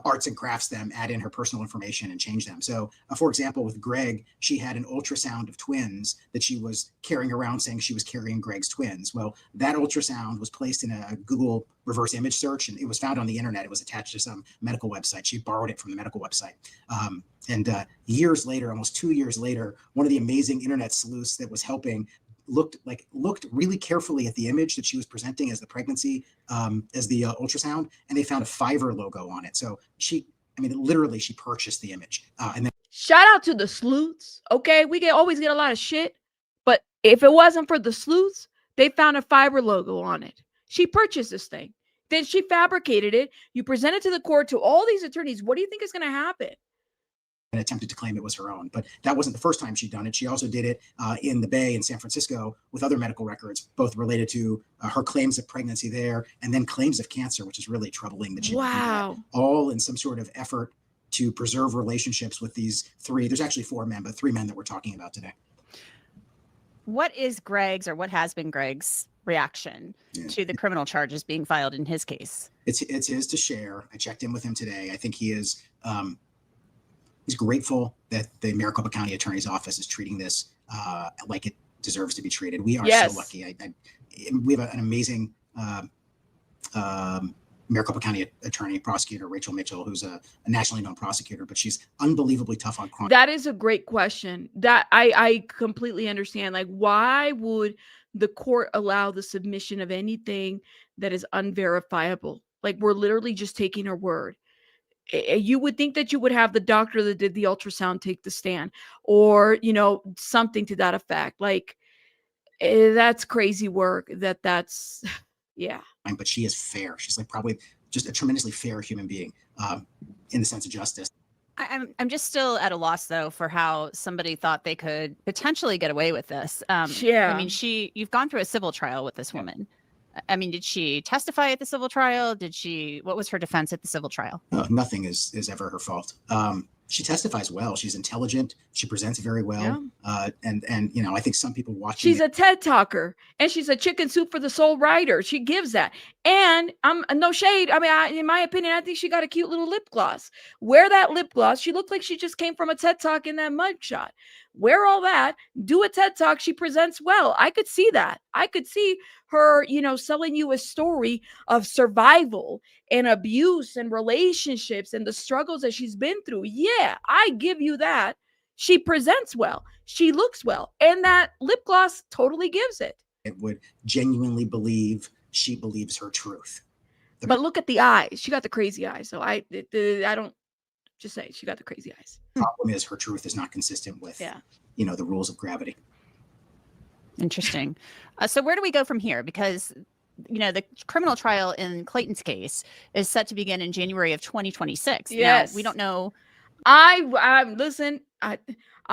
arts and crafts them, add in her personal information and change them. So, for example, with Greg, she had an ultrasound of twins that she was carrying around saying she was carrying Greg's twins. Well, that ultrasound was placed in a Google reverse image search and it was found on the internet. It was attached to some medical website. She borrowed it from the medical website. And years later, almost 2 years later, one of the amazing internet sleuths that was helping looked really carefully at the image that she was presenting as the pregnancy, as the ultrasound, and they found a Fiverr logo on it. So literally she purchased the image. And then shout out to the sleuths. Okay, we always get a lot of shit, but if it wasn't for the sleuths, they found a Fiverr logo on it. She purchased this thing, then she fabricated it. You present it to the court, to all these attorneys. What do you think is going to happen? and attempted to claim it was her own. But that wasn't the first time she'd done it. She also did it in the Bay in San Francisco with other medical records, both related to her claims of pregnancy there and then claims of cancer, which is really troubling that she would do that, all in some sort of effort to preserve relationships with these three. There's actually 4 men, but 3 men that we're talking about today. What is Greg's, or what has been Greg's reaction to the criminal charges being filed in his case? It's his to share. I checked in with him today. I think he is he's grateful that the Maricopa County Attorney's Office is treating this like it deserves to be treated. We are so lucky. We have an amazing Maricopa County attorney, prosecutor, Rachel Mitchell, who's a nationally known prosecutor, but she's unbelievably tough on crime. That is a great question. That I completely understand. Like, why would the court allow the submission of anything that is unverifiable? Like, we're literally just taking her word. You would think that you would have the doctor that did the ultrasound take the stand, or, you know, something to that effect. Like, that's crazy work. That's yeah. But she is fair. She's like probably just a tremendously fair human being in the sense of justice. I'm just still at a loss, though, for how somebody thought they could potentially get away with this. I mean, you've gone through a civil trial with this woman. I mean, did she testify at the civil trial? What was her defense at the civil trial? Nothing is ever her fault. She testifies well. She's intelligent. She presents very well. And you know, I think some people watching. She's a TED talker, and she's a chicken soup for the soul writer. She gives that. And I'm no shade. I mean, in my opinion, I think she got a cute little lip gloss. Wear that lip gloss. She looked like she just came from a TED talk in that mugshot. Wear all that. Do a TED talk. She presents well. I could see that. I could see her, you know, selling you a story of survival and abuse and relationships and the struggles that she's been through. Yeah, I give you that. She presents well. She looks well. And that lip gloss totally gives it. It would genuinely believe she believes her truth. But look at the eyes. She got the crazy eyes. So I don't just say she got the crazy eyes. The problem is her truth is not consistent with, you know, the rules of gravity. Interesting. So where do we go from here? Because, you know, the criminal trial in Clayton's case is set to begin in January of 2026. Yes. Now, we don't know. Listen, I'm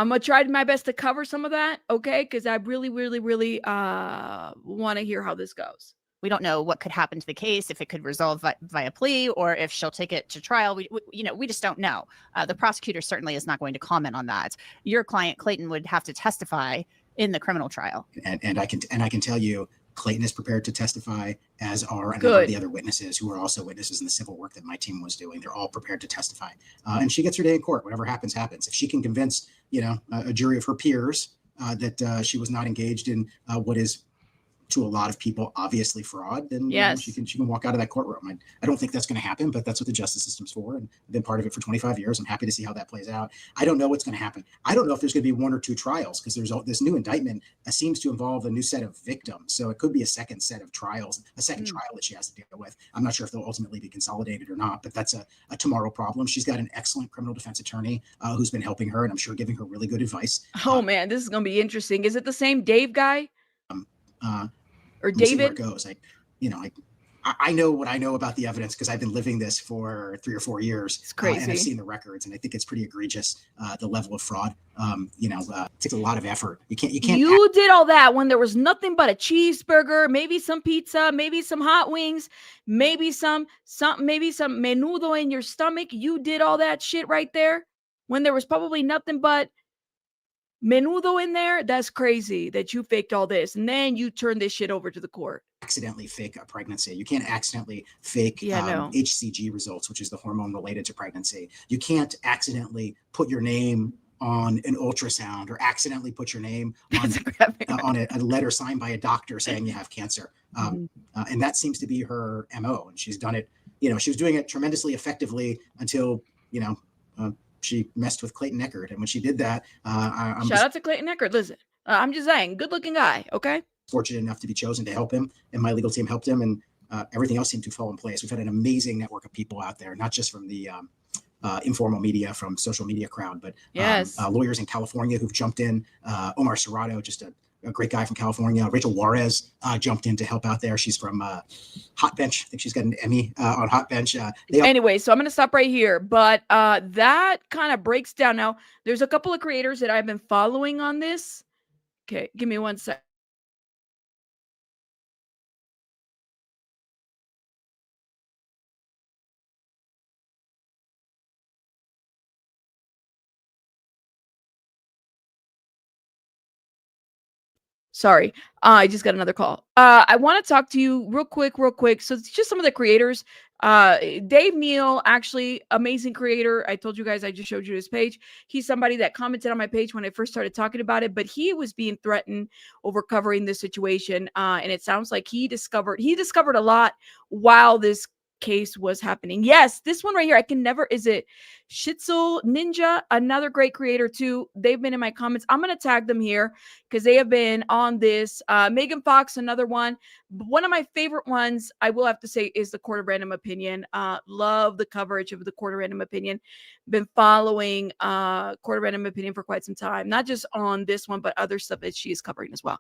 going to try my best to cover some of that. Okay. Because I really, really, really want to hear how this goes. We don't know what could happen to the case, if it could resolve via plea, or if she'll take it to trial. We just don't know. The prosecutor certainly is not going to comment on that. Your client, Clayton, would have to testify in the criminal trial. And I can tell you, Clayton is prepared to testify, as are a number of the other witnesses who are also witnesses in the civil work that my team was doing. They're all prepared to testify. And she gets her day in court. Whatever happens, happens. If she can convince, you know, a jury of her peers that she was not engaged in what is to a lot of people obviously fraud, then Yes. you know, she can walk out of that courtroom. I don't think that's going to happen, but that's what the justice system's for, and I've been part of it for 25 years. I'm happy to see how that plays out. I don't know what's going to happen. I don't know if there's going to be 1 or 2 trials, because there's this new indictment seems to involve a new set of victims, so it could be a second set of trials, a second trial that she has to deal with. I'm not sure if they'll ultimately be consolidated or not, but that's a tomorrow problem. She's got an excellent criminal defense attorney who's been helping her, and I'm sure giving her really good advice. Oh man, this is gonna be interesting. Is it the same Dave guy? Or We'll see where David? it goes. I know what I know about the evidence because I've been living this for 3 or 4 years. It's crazy. And I've seen the records, and I think it's pretty egregious, the level of fraud. It takes a lot of effort. You can't. You did all that when there was nothing but a cheeseburger, maybe some pizza, maybe some hot wings, maybe some menudo in your stomach. You did all that shit right there when there was probably nothing but menudo in there. That's crazy that you faked all this and then you turned this shit over to the court. Accidentally fake a pregnancy. You can't accidentally fake HCG results, which is the hormone related to pregnancy. You can't accidentally put your name on an ultrasound or accidentally put your name on a letter signed by a doctor saying you have cancer. And that seems to be her MO. And she's done it, she was doing it tremendously effectively until, she messed with Clayton Echard. And when she did that, Shout out to Clayton Echard. Listen, I'm just saying, good looking guy. Okay. Fortunate enough to be chosen to help him, and my legal team helped him, and everything else seemed to fall in place. We've had an amazing network of people out there, not just from the informal media, from social media crowd, but lawyers in California who've jumped in. Omar Serrato, just a great guy from California. Rachel Juarez jumped in to help out there. She's from Hot Bench. I think she's got an Emmy on Hot Bench. Anyway, so I'm going to stop right here, but that kind of breaks down. Now, there's a couple of creators that I've been following on this. Okay, give me 1 sec. Sorry, I just got another call. I want to talk to you real quick. So it's just some of the creators. Dave Neal, actually, amazing creator. I told you guys, I just showed you his page. He's somebody that commented on my page when I first started talking about it, but he was being threatened over covering this situation. And it sounds like he discovered a lot while this case was happening. Yes, this one right here, I can never, is it Shitzel Ninja, another great creator too. They've been in my comments. I'm going to tag them here because they have been on this. Megan Fox, another one. One of my favorite ones, I will have to say, is the Court of Random Opinion. Love the coverage of the Court of Random Opinion. Been following Court of Random Opinion for quite some time, not just on this one, but other stuff that she is covering as well.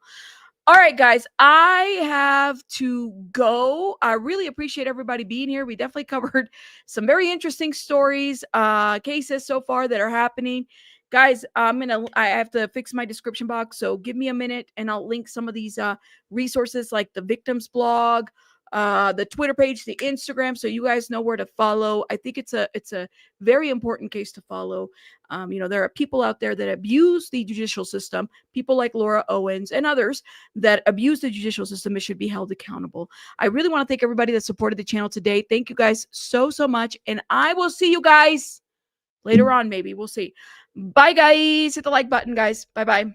All right, guys, I have to go. I really appreciate everybody being here. We definitely covered some very interesting stories, cases so far that are happening. Guys, I have to fix my description box, so give me a minute and I'll link some of these resources like the victims blog, the Twitter page, the Instagram, so you guys know where to follow. I think it's a very important case to follow. There are people out there that abuse the judicial system, people like Laura Owens and others that abuse the judicial system and should be held accountable. I really want to thank everybody that supported the channel today. Thank you guys so much, and I will see you guys later on. Maybe we'll see. Bye, guys. Hit the like button, guys. Bye.